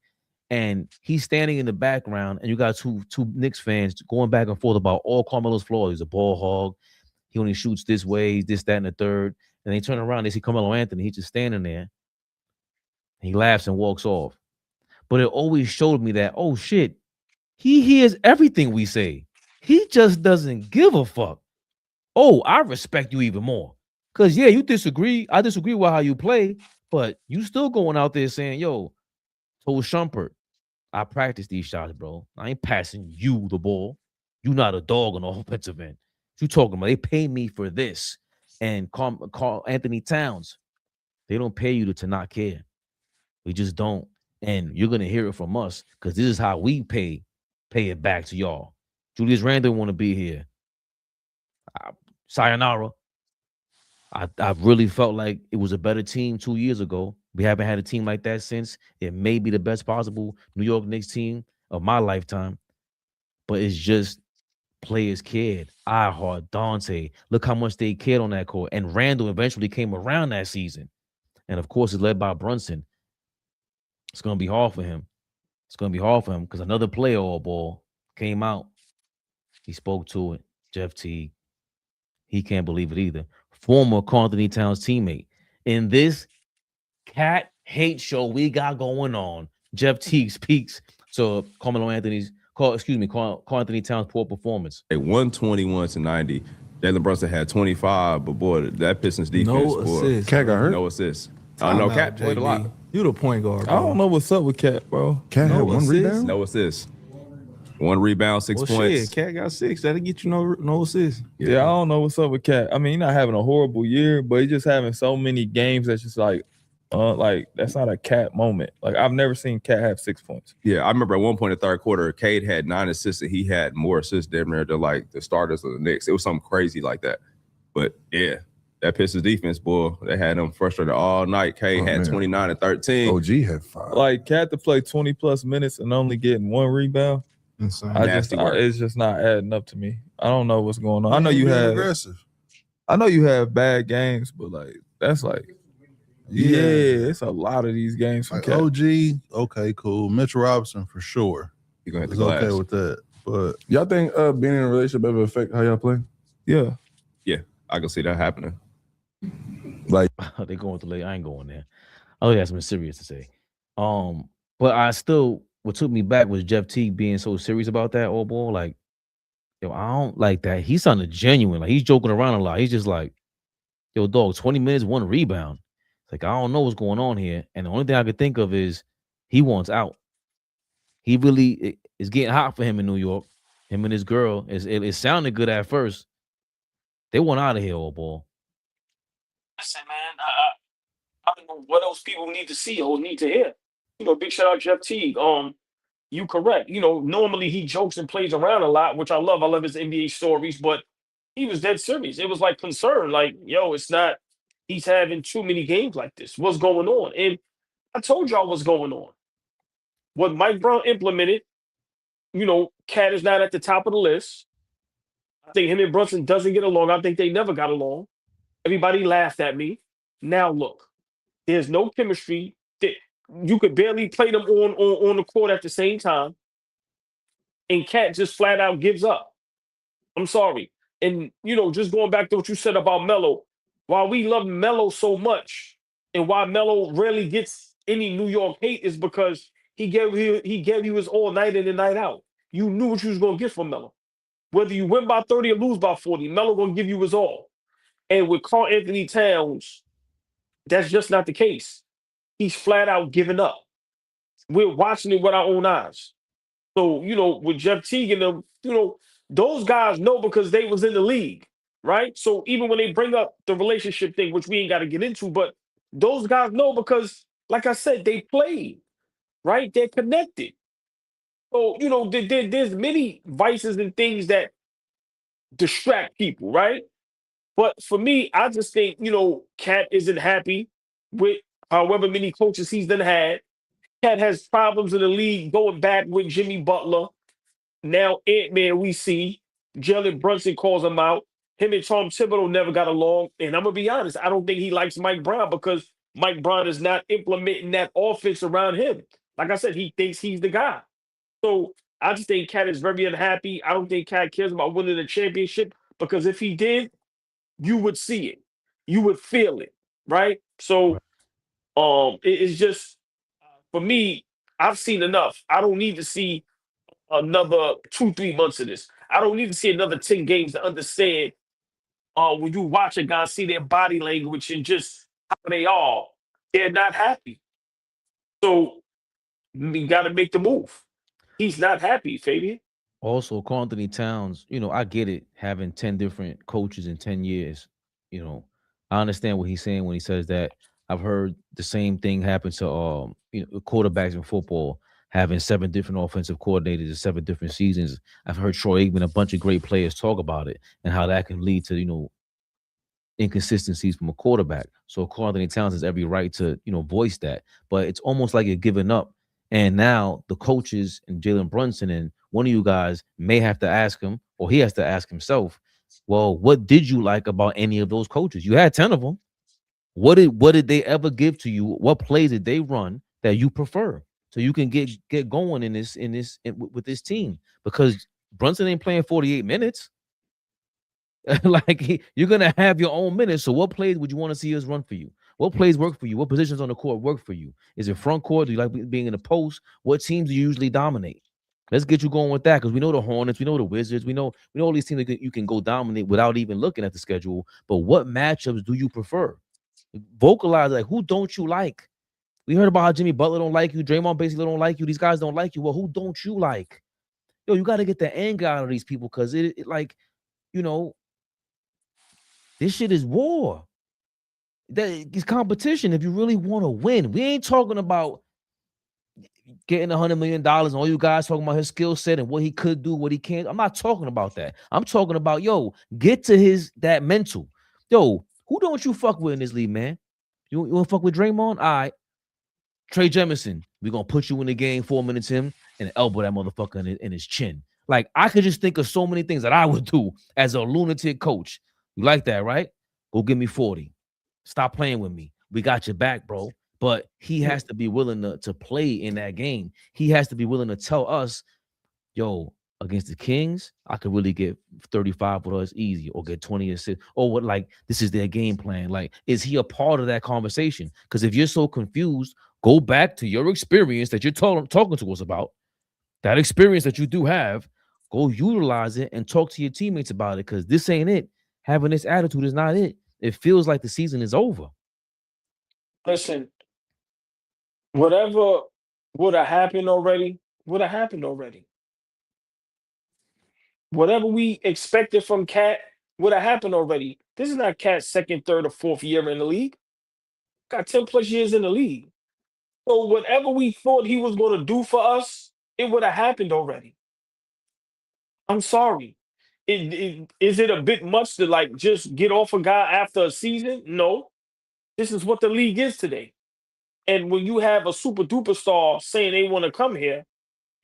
And he's standing in the background, and you got two Knicks fans going back and forth about all Carmelo's flaws. He's a ball hog. He only shoots this way, this, that, and the third. And they turn around, they see Carmelo Anthony. He's just standing there. He laughs and walks off. But it always showed me that, oh, shit, he hears everything we say. He just doesn't give a fuck. Oh, I respect you even more. Because, yeah, you disagree. I disagree with how you play, but you still going out there saying, yo, told Shumpert, I practice these shots, bro. I ain't passing you the ball. You not a dog on the offensive end. You talking about they pay me for this. And Karl-Anthony Towns, they don't pay you to not care. We just don't. And you're gonna hear it from us because this is how we pay it back to y'all. Julius Randle want to be here. Sayonara. I really felt like it was a better team 2 years ago. We haven't had a team like that since. It may be the best possible New York Knicks team of my lifetime, but it's just players cared. I heart Dante. Look how much they cared on that court. And Randall eventually came around that season. And of course, it's led by Brunson. It's going to be hard for him. It's going to be hard for him because another player ALLBALL came out. He spoke to it. Jeff Teague. He can't believe it either. Former Karl-Anthony Towns teammate. In this cat hate show we got going on, Jeff Teague speaks to Karl-Anthony Towns' poor performance. 121-90. Jalen Brunson had 25, but boy, that Pistons defense. No assists. No assists. I know Timeout, Cat played a lot. JB. You the point guard, I bro. don't know what's up with Cat, bro. Cat had one assists? rebound? No assists. 1 rebound, 6 Well, points. shit, Cat got 6. That'll get you no assists. Yeah, I don't know what's up with Cat. I mean, he's not having a horrible year, but he's just having so many games that's just like that's not a Cat moment. Like I've never seen Cat have 6 points. Yeah, I remember at one point in the third quarter, Cade had 9 assists and he had more assists than like the starters of the Knicks. It was something crazy like that. But yeah, that Pistons defense, boy, they had them frustrated all night. Cade had 29 and 13. OG had 5. Like Cat to play 20+ minutes and only getting 1 rebound. Insane. It's just not adding up to me. I don't know what's going on. I know He you being have aggressive. I know you have bad games, but like that's like it's a lot of these games from Like Cat. OG, okay, cool. Mitchell Robinson for sure. You're gonna have It's to okay glass. with that. But Y'all think being in a relationship ever affect how y'all play? Yeah. Yeah, I can see that happening. Like they going to late. I ain't going there. Oh, yeah, something serious to say. But I still, what took me back was Jeff Teague being so serious about that, old boy. Like, yo, I don't like that. He sounded genuine. Like he's joking around a lot. He's just like, yo, dog, 20 minutes, 1 rebound. Like, I don't know what's going on here. And the only thing I could think of is he wants out. He really is getting hot for him in New York. Him and his girl. It sounded good at first. They want out of here, old boy. Listen, man, I don't know what else people need to see or need to hear. Big shout out Jeff Teague. You correct. Normally he jokes and plays around a lot, which I love. I love his NBA stories, but he was dead serious. It was like concern, like, yo, it's not, he's having too many games like this. What's going on? And I told y'all what's going on. What Mike Brown implemented, Cat is not at the top of the list. I think him and Brunson doesn't get along. I think they never got along. Everybody laughed at me. Now look, there's no chemistry. You could barely play them on the court at the same time. And Cat just flat out gives up. I'm sorry. And, just going back to what you said about Melo, why we love Melo so much and why Melo rarely gets any New York hate is because he gave you his all night in and night out. You knew what you was going to get from Melo. Whether you win by 30 or lose by 40, Melo going to give you his all. And with Karl-Anthony Towns, that's just not the case. He's flat out giving up. We're watching it with our own eyes. So, with Jeff Teague and them, those guys know because they was in the league, right? So even when they bring up the relationship thing, which we ain't got to get into, but those guys know because, like I said, they played, right? They're connected. So, there's many vices and things that distract people, right? But for me, I just think, Cat isn't happy with however many coaches he's done had. Cat has problems in the league going back with Jimmy Butler. Now, Ant-Man, we see. Jalen Brunson calls him out. Him and Tom Thibodeau never got along. And I'm going to be honest, I don't think he likes Mike Brown because Mike Brown is not implementing that offense around him. Like I said, he thinks he's the guy. So I just think Cat is very unhappy. I don't think Cat cares about winning the championship because if he did, you would see it. You would feel it, right? So it's just, for me, I've seen enough. I don't need to see another 2-3 months of this. I don't need to see another 10 games to understand when you watch a guy, see their body language and just how they are. They're not happy. So we got to make the move. He's not happy, Fabian. Also, Karl-Anthony Towns, I get it, having 10 different coaches in 10 years. I understand what he's saying when he says that. I've heard the same thing happen to quarterbacks in football, having 7 different offensive coordinators in 7 different seasons. I've heard Troy Aikman, a bunch of great players talk about it and how that can lead to, inconsistencies from a quarterback. So Karl-Anthony Towns has every right to, voice that. But it's almost like you're giving up. And now the coaches and Jalen Brunson and one of you guys may have to ask him, or he has to ask himself, well, what did you like about any of those coaches? You had 10 of them. What did they ever give to you? What plays did they run that you prefer? So you can get going with this team, because Brunson ain't playing 48 minutes. You're gonna have your own minutes. So what plays would you want to see us run for you? What plays work for you? What positions on the court work for you? Is it front court? Do you like being in the post? What teams do you usually dominate? Let's get you going with that, because we know the Hornets, we know the Wizards, we know all these teams that you can go dominate without even looking at the schedule. But what matchups do you prefer? Vocalize, like, who don't you like? We heard about how Jimmy Butler don't like you. Draymond basically don't like you. These guys don't like you. Well, who don't you like? Yo, you got to get the anger out of these people because it like, you know, this shit is war. It's competition if you really want to win. We ain't talking about getting $100 million and all you guys talking about his skill set and what he could do, what he can't. I'm not talking about that. I'm talking about, yo, get to that mental. Yo, who don't you fuck with in this league, man? You want to fuck with Draymond? All right. Trey Jemison, we're going to put you in the game 4 minutes in and elbow that motherfucker in his chin. Like, I could just think of so many things that I would do as a lunatic coach. You like that, right? Go give me 40. Stop playing with me. We got your back, bro. But he has to be willing to play in that game. He has to be willing to tell us, yo, against the Kings, I could really get 35 with us easy or get 20 assists. Or what, like, this is their game plan. Like, is he a part of that conversation? Because if you're so confused, go back to your experience that you're talking to us about. That experience that you do have, go utilize it and talk to your teammates about it. Because this ain't it. Having this attitude is not it. It feels like the season is over. Listen, whatever would have happened already, would have happened already. Whatever we expected from Cat would have happened already. This is not Cat's second, third, or fourth year in the league. Got 10 plus years in the league. So whatever we thought he was going to do for us, it would have happened already. I'm sorry. Is it a bit much to like just get off a guy after a season? No. This is what the league is today. And when you have a super duper star saying they want to come here,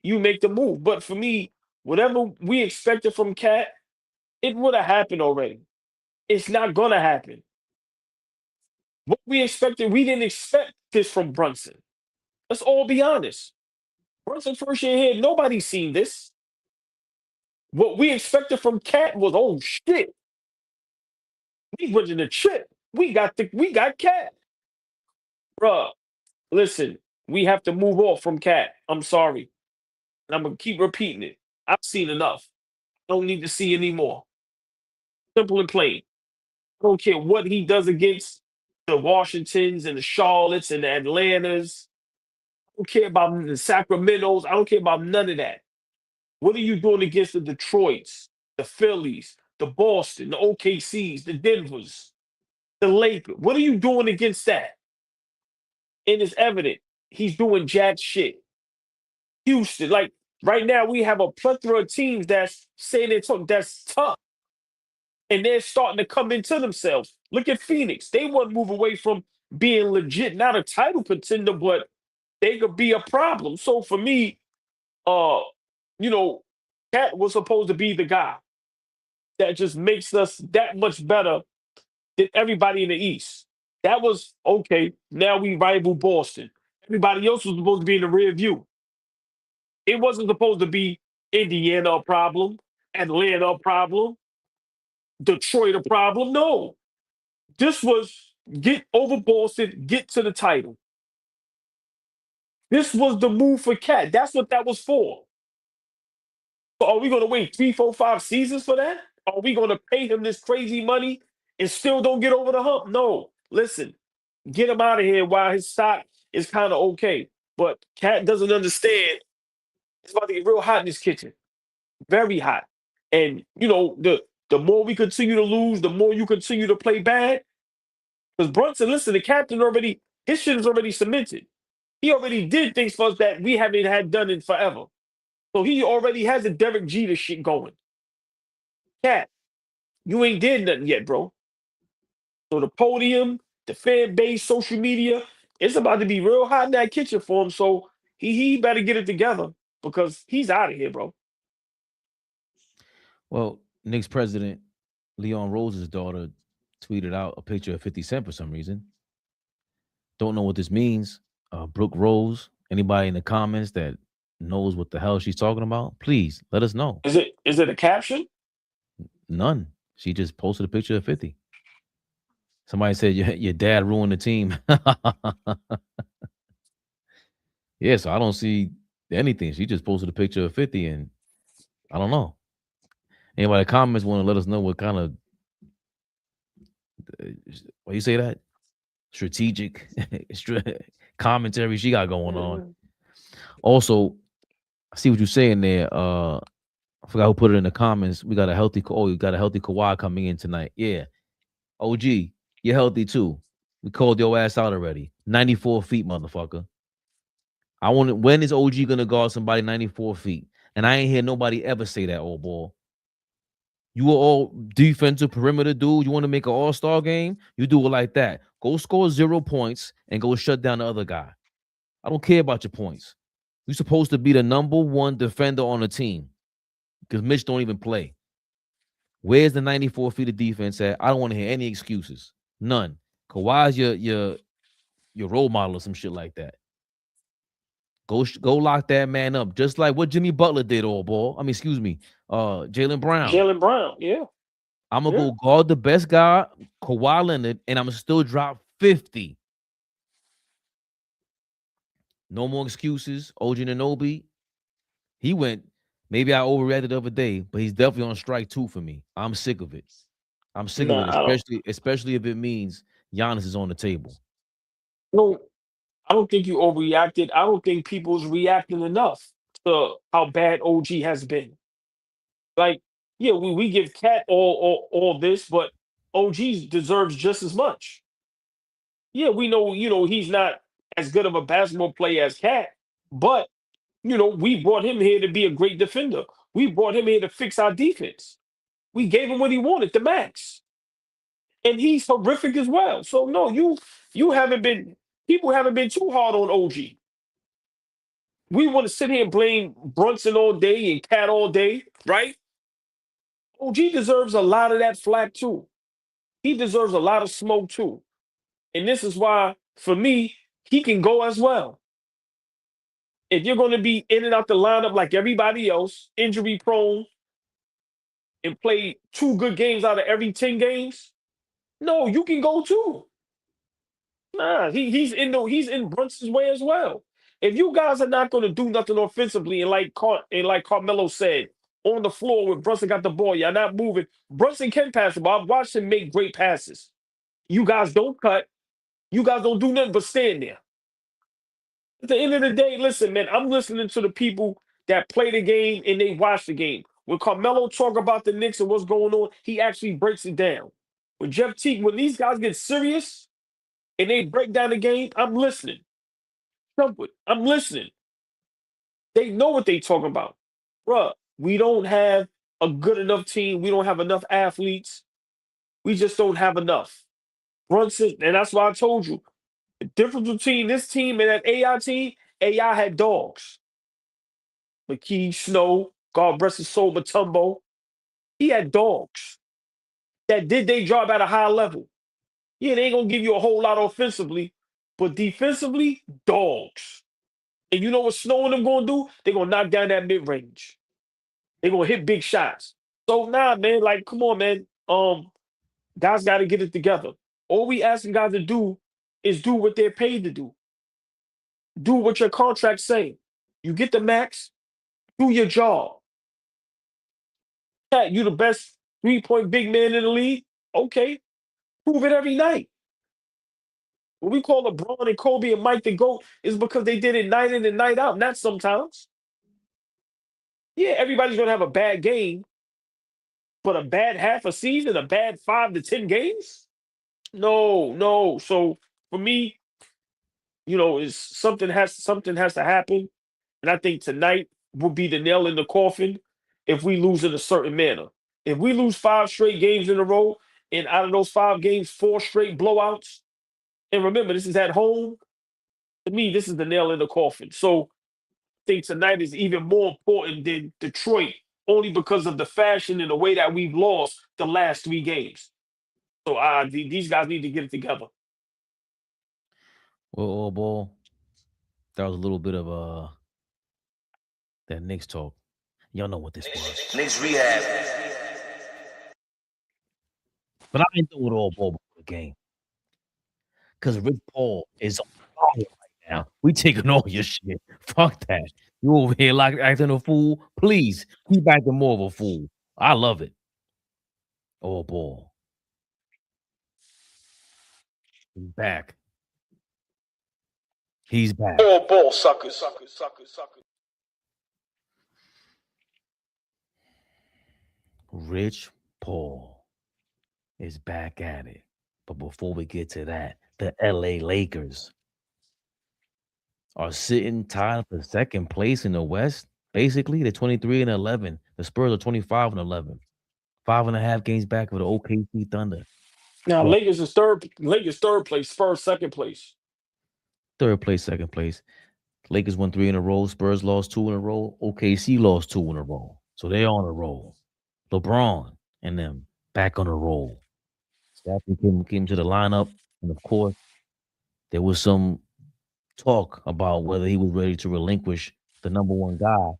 you make the move. But for me, whatever we expected from Cat, it would have happened already. It's not going to happen. What we expected, we didn't expect this from Brunson. Let's all be honest. Brunson first year here, nobody's seen this. What we expected from Cat was, oh shit. We went in the chip. We got Cat. Bruh, listen, we have to move off from Cat. I'm sorry. And I'm gonna keep repeating it. I've seen enough. I don't need to see any more. Simple and plain. I don't care what he does against the Washingtons and the Charlottes and the Atlantas. I don't care about the Sacramentos. I don't care about none of that. What are you doing against the Detroits, the Phillies, the Boston, the OKCs, the Denvers, the Lakers? What are you doing against that? And it's evident he's doing jack shit. Houston, like right now, we have a plethora of teams that's saying that's tough. And they're starting to come into themselves. Look at Phoenix. They want to move away from being legit, not a title contender, but they could be a problem. So for me, Cat was supposed to be the guy that just makes us that much better than everybody in the East. That was okay. Now we rival Boston. Everybody else was supposed to be in the rear view. It wasn't supposed to be Indiana a problem, Atlanta a problem, Detroit a problem. No. This was get over Boston, get to the title. This was the move for Cat. That's what that was for. So are we going to wait 3, 4, 5 seasons for that? Are we going to pay him this crazy money and still don't get over the hump? No. Listen, get him out of here while his stock is kind of okay. But Cat doesn't understand. It's about to get real hot in this kitchen. Very hot. And, the more we continue to lose, the more you continue to play bad. Because Brunson, listen, the captain already, his shit is already cemented. He already did things for us that we haven't had done in forever. So he already has a Derek Jeter shit going. Cat, you ain't did nothing yet, bro. So the podium, the fan base, social media, it's about to be real hot in that kitchen for him. So he better get it together because he's out of here, bro. Well, Knicks president Leon Rose's daughter tweeted out a picture of 50 Cent for some reason. Don't know what this means. Brooke Rose, anybody in the comments that knows what the hell she's talking about, please let us know. Is it a caption? None. She just posted a picture of 50. Somebody said your dad ruined the team. Yeah, so I don't see anything. She just posted a picture of 50 and I don't know. Anybody in the comments want to let us know what kind of why you say that? strategic commentary she got going on. Also, I see what you're saying there. I forgot who put it in the comments. We got a healthy Kawhi coming in tonight. Yeah. OG, you're healthy too. We called your ass out already. 94 feet, motherfucker. When is OG gonna guard somebody 94 feet? And I ain't hear nobody ever say that, old ball. You are all defensive perimeter dude. You want to make an all-star game? You do it like that. Go score 0 points and go shut down the other guy. I don't care about your points. You're supposed to be the number one defender on the team because Mitch don't even play. Where's the 94 feet of defense at? I don't want to hear any excuses. None. Kawhi's your role model or some shit like that. Go lock that man up, just like what Jimmy Butler did, old ball. I mean, excuse me, Jaylen Brown. Jaylen Brown, yeah. I'm gonna go guard the best guy, Kawhi Leonard, and I'm gonna still drop 50. No more excuses. OG Anunoby, he went. Maybe I overreacted the other day, but he's definitely on strike 2 for me. I'm sick of it. I'm sick of it, especially if it means Giannis is on the table. No, I don't think you overreacted. I don't think people's reacting enough to how bad OG has been. Like, yeah, we give Cat all this, but OG deserves just as much. Yeah, we know, he's not as good of a basketball player as Cat, but we brought him here to be a great defender. We brought him here to fix our defense. We gave him what he wanted, the max. And he's horrific as well. So no, you haven't been people haven't been too hard on OG. We want to sit here and blame Brunson all day and Cat all day, right? OG deserves a lot of that flack too. He deserves a lot of smoke too. And this is why, for me, he can go as well. If you're going to be in and out the lineup like everybody else, injury prone, and play 2 good games out of every 10 games, no, you can go too. Nah, he's in Brunson's way as well. If you guys are not going to do nothing offensively, and like Carmelo said, on the floor when Brunson got the ball, you're not moving. Brunson can pass the ball. I've watched him make great passes. You guys don't cut. You guys don't do nothing but stand there. At the end of the day, listen, man, I'm listening to the people that play the game and they watch the game. When Carmelo talk about the Knicks and what's going on, he actually breaks it down. When Teague, when these guys get serious and they break down the game, I'm listening. I'm listening. They know what they talking about. Bruh, we don't have a good enough team. We don't have enough athletes. We just don't have enough. Brunson, and that's why I told you, the difference between this team and that AI team, AI had dogs. McKee, Snow, God bless his soul, Matumbo. He had dogs that did their job at a high level. Yeah, they ain't going to give you a whole lot offensively, but defensively, dogs. And you know what Snow and them going to do? They're going to knock down that mid-range. They're going to hit big shots. So, man, like, come on, man. Guys got to get it together. All we asking guys to do is do what they're paid to do. Do what your contracts say. You get the max, do your job. Cat, you the best 3-point big man in the league? Okay. Prove it every night. When we call LeBron and Kobe and Mike the GOAT, is because they did it night in and night out, not sometimes. Yeah, everybody's going to have a bad game, but a bad half a season, a bad 5 to 10 games? No. So for me, is something has to happen. And I think tonight will be the nail in the coffin if we lose in a certain manner. If we lose 5 straight games in a row, and out of those 5 games, 4 straight blowouts, and remember, this is at home, to me, this is the nail in the coffin. So I think tonight is even more important than Detroit, only because of the fashion and the way that we've lost the last 3 games. So these guys need to get it together. Well, ball, that was a little bit of that Knicks talk. Y'all know what this was. Knicks rehab. But I ain't doing all ball before the game. Because Rich Paul is on fire right now. We taking all your shit. Fuck that. You over here like acting a fool? Please keep acting more of a fool. I love it. All ball. Back. He's back. All ball suckers. Rich Paul is back at it. But before we get to that, the LA Lakers are sitting tied for second place in the West. Basically, they're 23-11. The Spurs are 25-11. 5.5 games back of the OKC Thunder. Now, Well, Lakers is third. Lakers third place. Spurs second place. third place, second place. Lakers won 3 in a row. Spurs lost 2 in a row. OKC lost 2 in a row. So they're on a roll. LeBron and them back on a roll. Stafford came to the lineup, and of course, there was some talk about whether he was ready to relinquish the number one guy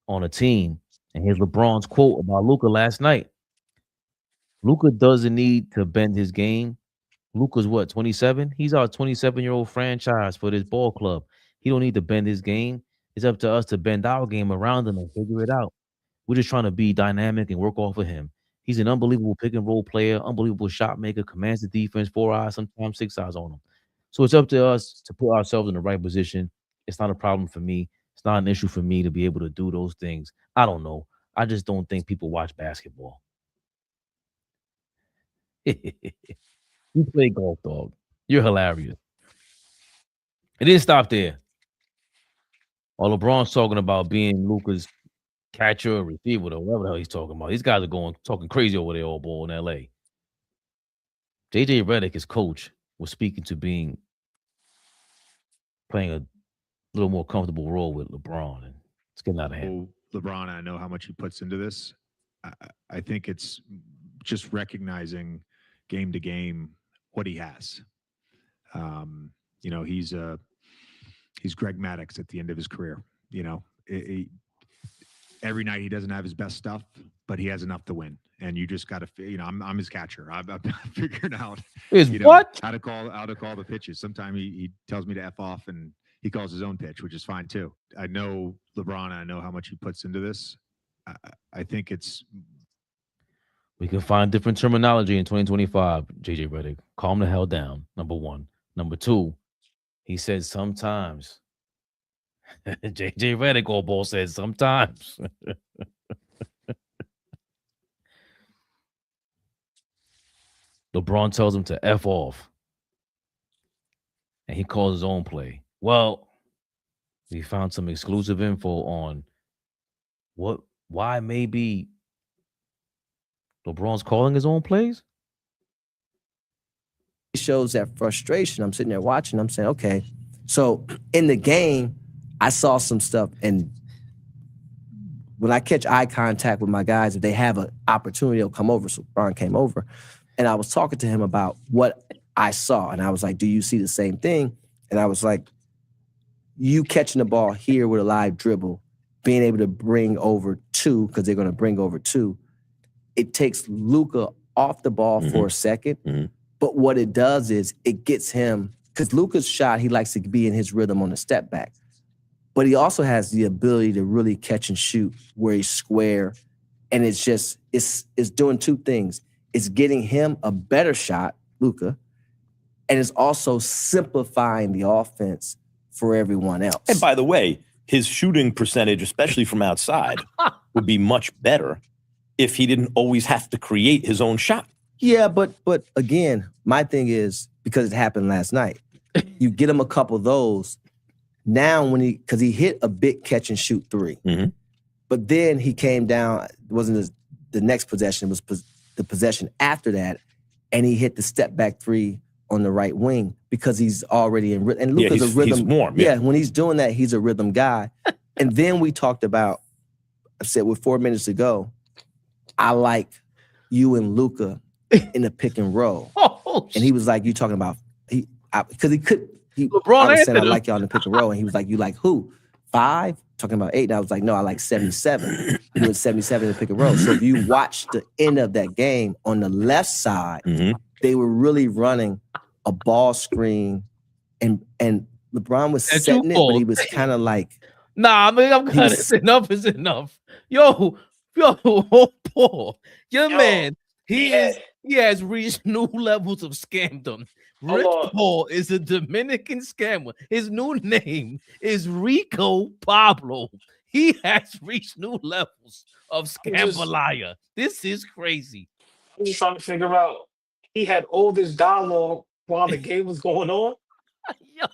on a team. And here's LeBron's quote about Luka last night. Luka doesn't need to bend his game. Luka's what, 27? He's our 27-year-old franchise for this ball club. He don't need to bend his game. It's up to us to bend our game around him and figure it out. We're just trying to be dynamic and work off of him. He's an unbelievable pick-and-roll player, unbelievable shot maker, commands the defense, 4 eyes, sometimes 6 eyes on him. So it's up to us to put ourselves in the right position. It's not a problem for me. It's not an issue for me to be able to do those things. I don't know. I just don't think people watch basketball. You play golf, dog. You're hilarious. It didn't stop there. While LeBron's talking about being Luka's catcher or receiver or whatever the hell he's talking about, these guys are talking crazy over there all ball in LA. JJ Redick, his coach, was speaking to playing a little more comfortable role with LeBron, and it's getting out of hand. LeBron, I know how much he puts into this. I think it's just recognizing game to game what he has. You know, he's Greg Maddux at the end of his career. You know, every night he doesn't have his best stuff, but he has enough to win. And you just got to, you know, I'm his catcher. I've figured out how to call the pitches. Sometimes he tells me to F off, and he calls his own pitch, which is fine too. I know LeBron. I know how much he puts into this. I think we can find different terminology in 2025. JJ Redick, calm the hell down. Number one. Number two, he said sometimes. JJ Redick, all ball said sometimes. LeBron tells him to F off. And he calls his own play. Well, we found some exclusive info on why maybe LeBron's calling his own plays. It shows that frustration. I'm sitting there watching. I'm saying, okay, so in the game, I saw some stuff, and when I catch eye contact with my guys, if they have an opportunity, they'll come over. So LeBron came over, and I was talking to him about what I saw, and I was like, do you see the same thing? And I was like, you catching the ball here with a live dribble, being able to bring over 2, because they're going to bring over 2, it takes Luka off the ball for a second. But what it does is it gets him, because Luka's shot, he likes to be in his rhythm on the step back. But he also has the ability to really catch and shoot where he's square. And it's just, it's doing 2 things. It's getting him a better shot, Luka, and it's also simplifying the offense for everyone else. And by the way, his shooting percentage, especially from outside, would be much better if he didn't always have to create his own shot. Yeah, but again, my thing is, because it happened last night, you get him a couple of those. Now because he hit a big catch and shoot 3, but then he came down, it wasn't the next possession, it was the possession after that, and he hit the step back 3 on the right wing because he's already in rhythm. And Luka's a rhythm. He's warm. Yeah, when he's doing that, he's a rhythm guy. And then we talked about, I said with 4 minutes to go, I like you and Luka in the pick and roll. And he was like, you talking about, because he could, LeBron I was saying, I Anthony. like y'all in the pick and roll. And he was like, you like who? 5? Talking about 8. And I was like, no, I like 77. He was 77 in the pick and roll. So if you watch the end of that game on the left side, they were really running a ball screen, and LeBron was setting it, but he was kind of like, nah, man, I'm kind of enough is enough. Yo, Paul, your man, he has reached new levels of scamdom Rich on. Paul is a Dominican scammer. His new name is Rico Pablo. He has reached new levels of scambalaya. This is crazy. I'm just trying to figure out. He had all this dialogue while the game was going on. Yo.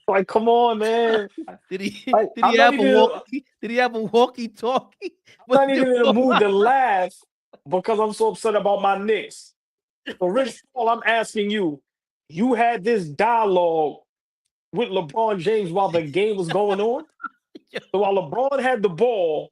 Like, come on, man. Did he Like, did he have a walkie? Did he have a walkie-talkie? I'm not even in the mood to laugh because I'm so upset about my Knicks. So, Rich Paul, I'm asking you, you had this dialogue with LeBron James while the game was going on? So while LeBron had the ball,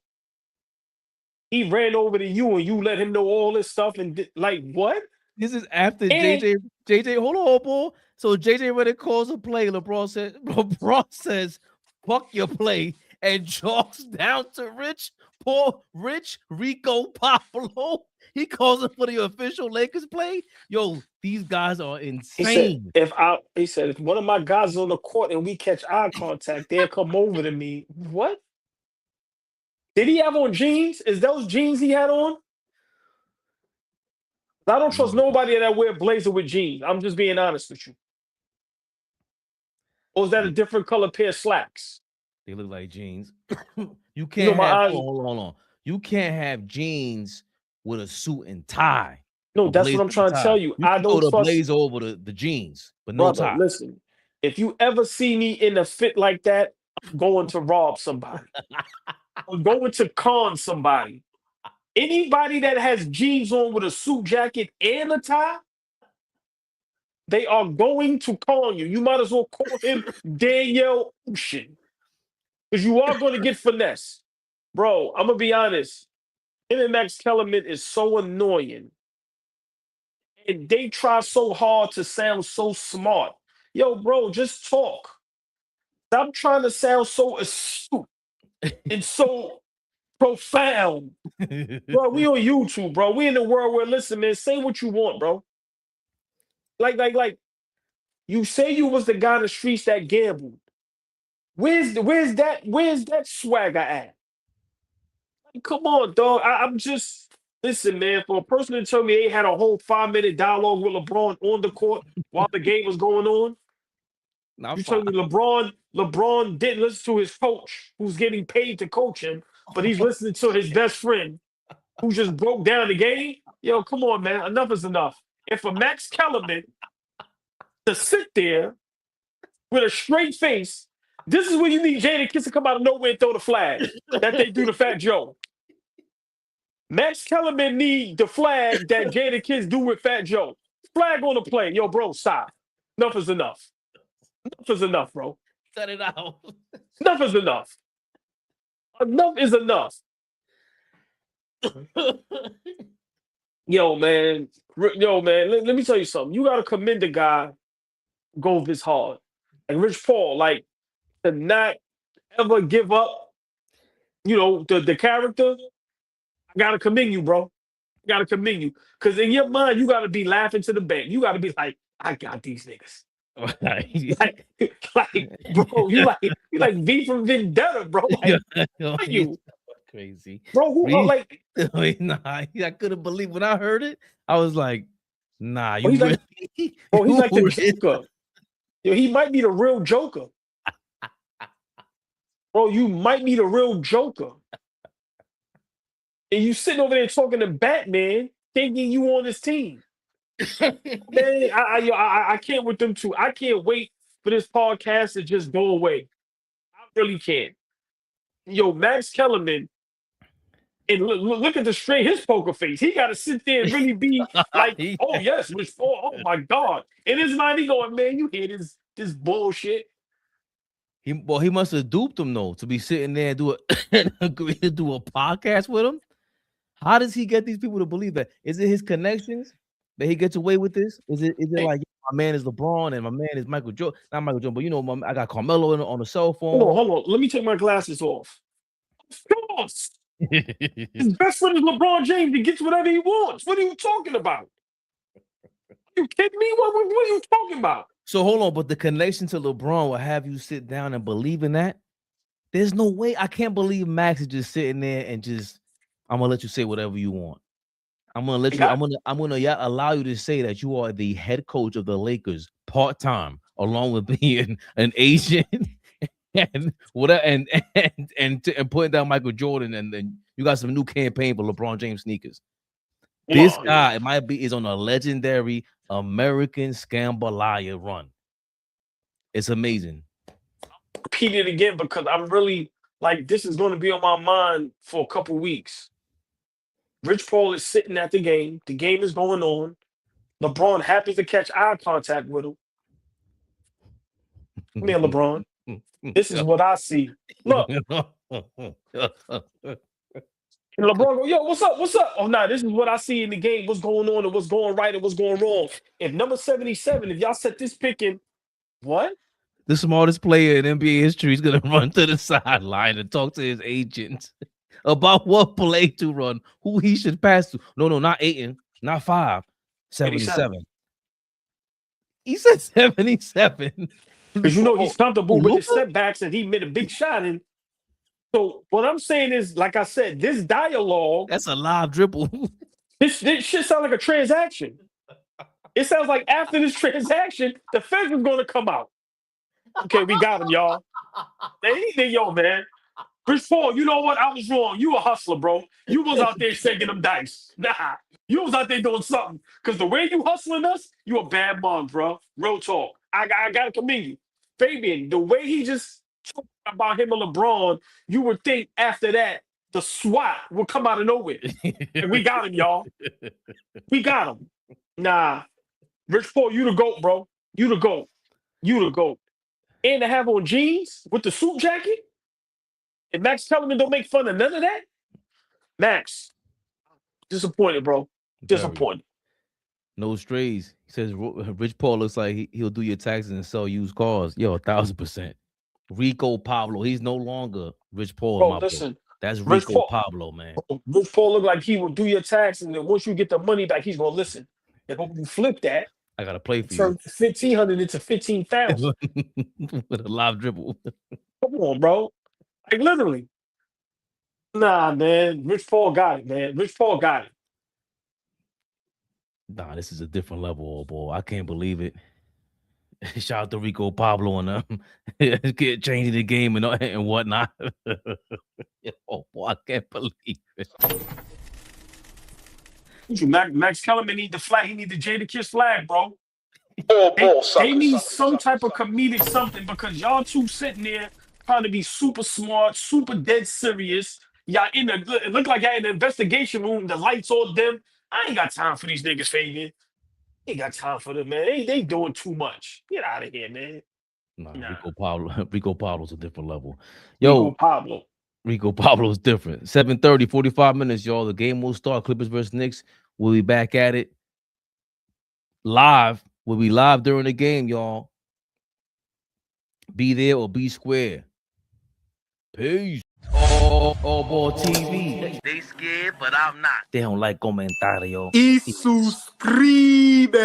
he ran over to you and you let him know all this stuff and like what? This is after JJ. Hold on, Paul. So JJ when it calls a play, LeBron says, fuck your play, and jogs down to Rich Rico Pablo. He calls it for the official Lakers play. Yo, these guys are insane. He said, if one of my guys is on the court and we catch eye contact, they'll come over to me. What? Did he have on jeans? Is those jeans he had on? I don't trust nobody that wear blazer with jeans. I'm just being honest with you. Or is that a different color pair of slacks? They look like jeans. You can't hold on. You can't have jeans with a suit and tie. No, that's what I'm trying to tell you. I don't throw the trust blazer over the jeans, but no brother, tie. listen, if you ever see me in a fit like that, I'm going to rob somebody. I'm going to con somebody. Anybody that has jeans on with a suit jacket and a tie, they are going to con you. You might as well call him Daniel Ocean. Because you are going to get finesse. Bro, I'm going to be honest. Him and Max Kellerman is so annoying. And they try so hard to sound so smart. Yo, bro, just talk. Stop trying to sound so astute and so profound. Bro, we on YouTube, bro. We in the world where, listen, man, say what you want, bro. Like, you say you was the guy in the streets that gambled. Where's that swagger at? Like, come on, dog. I'm just, listen, man, for a person to tell me they had a whole 5-minute dialogue with LeBron on the court while the game was going on. You tell me LeBron didn't listen to his coach who's getting paid to coach him, but he's listening to his best friend who just broke down the game? Yo, come on, man. Enough is enough. And for Max Kellerman to sit there with a straight face, this is when you need Jada Kiss to come out of nowhere and throw the flag that they do to Fat Joe. Max Kellerman need the flag that Jada Kiss do with Fat Joe. Flag on the play. Yo, bro, stop. Enough is enough. Enough is enough, bro. Cut it out. Enough is enough. Enough is enough. Yo, man. Let me tell you something. You got to commend the guy who goes this hard. Like Rich Paul, like, to not ever give up, the character. I got to commend you, bro. I got to commend you. Because in your mind, you got to be laughing to the bank. You got to be like, I got these niggas. like, bro, you like V from Vendetta, bro. Like, you crazy, bro. Who like? Nah, I couldn't believe when I heard it. I was like, nah, you. He's really, he's like the Joker. Yo, he might be the real Joker. Bro, you might be the real Joker. And you sitting over there talking to Batman, thinking you on this team. Man, I can't with them two. I can't wait for this podcast to just go away. I really can't. Yo, Max Kellerman, and look at his poker face. He got to sit there and really be like, oh yes, Rich Paul. Oh my God. In his mind, he going, man, you hear this bullshit. He must have duped him though to be sitting there and agree to do a podcast with him. How does he get these people to believe that? Is it his connections that he gets away with this? Is it like my man is LeBron and my man is Michael Jordan? Not Michael Jordan, but I got Carmelo on the cell phone. Hold on. Let me take my glasses off. Of course. His best friend is LeBron James. He gets whatever he wants. What are you talking about? You kidding me? What are you talking about? So hold on, but the connection to LeBron will have you sit down and believe in that? There's no way. I can't believe Max is just sitting there and just, I'm gonna let you say whatever you want. I'm gonna let you. I'm gonna allow you to say that you are the head coach of the Lakers part time, along with being an agent and whatever, and putting down Michael Jordan, and then you got some new campaign for LeBron James sneakers. This guy, it might be, is on a legendary American Scambalaya run. It's amazing. Repeat it again because I'm really like this is going to be on my mind for a couple weeks. Rich Paul is sitting at the game. The game is going on. LeBron happens to catch eye contact with him. Come here, LeBron. This is what I see. Look. And LeBron go, yo, what's up? What's up? Oh, nah, this is what I see in the game. What's going on and what's going right and what's going wrong. If number 77, if y'all set this pick in, what? The smartest player in NBA history is going to run to the sideline and talk to his agent about what play to run, who he should pass to. No, not Ayton, not 5, 77. He said 77. Because you know he's comfortable with his setbacks and he made a big shot. And so what I'm saying is, like I said, this dialogue. That's a live dribble. This shit sounds like a transaction. It sounds like after this transaction, the feds is going to come out. Okay, we got him, y'all. Anything, yo, man. Rich Paul, you know what? I was wrong. You a hustler, bro. You was out there shaking them dice. Nah, you was out there doing something. Because the way you hustling us, you a bad mom, bro. Real talk. I got to commend you. Fabian, the way he just talked about him and LeBron, you would think after that, the SWAT will come out of nowhere. And we got him, y'all. We got him. Nah. Rich Paul, you the GOAT, bro. You the GOAT. You the GOAT. And to have on jeans with the suit jacket? And Max Kellerman don't make fun of none of that? Max, disappointed, bro. Disappointed. No strays. He says Rich Paul looks like he'll do your taxes and sell used cars. Yo, 1,000%. Rico Pablo. He's no longer Rich Paul. Bro, listen. Book. That's Rico Pablo, man. Rich Paul look like he will do your taxes, and then once you get the money back, he's gonna listen. And hope you flip that. I gotta play for turn you. 1,500 into 15,000 with a live dribble. Come on, bro. Like literally. Nah, man. Rich Paul got it, man. Rich Paul got it. Nah, this is a different level, boy. I can't believe it. Shout out to Rico Pablo and get changing the game and whatnot. Oh, boy, I can't believe it. Max Kellerman need the flag. He need the Jadakiss flag, bro. They need some type of comedic something because y'all two sitting there trying to be super smart, super dead serious. Y'all it look like y'all in the investigation room. The lights all dim. I ain't got time for these niggas, Fabian. Ain't got time for them, man. They doing too much. Get out of here, man. Nah. Rico Pablo's a different level. Yo, Rico Pablo's different. 7:30, 45 minutes, y'all. The game will start. Clippers versus Knicks. We'll be back at it live. We'll be live during the game, y'all. Be there or be square. Peace. All-Ball TV. They scared, but I'm not. They don't like comentario. Y suscribe.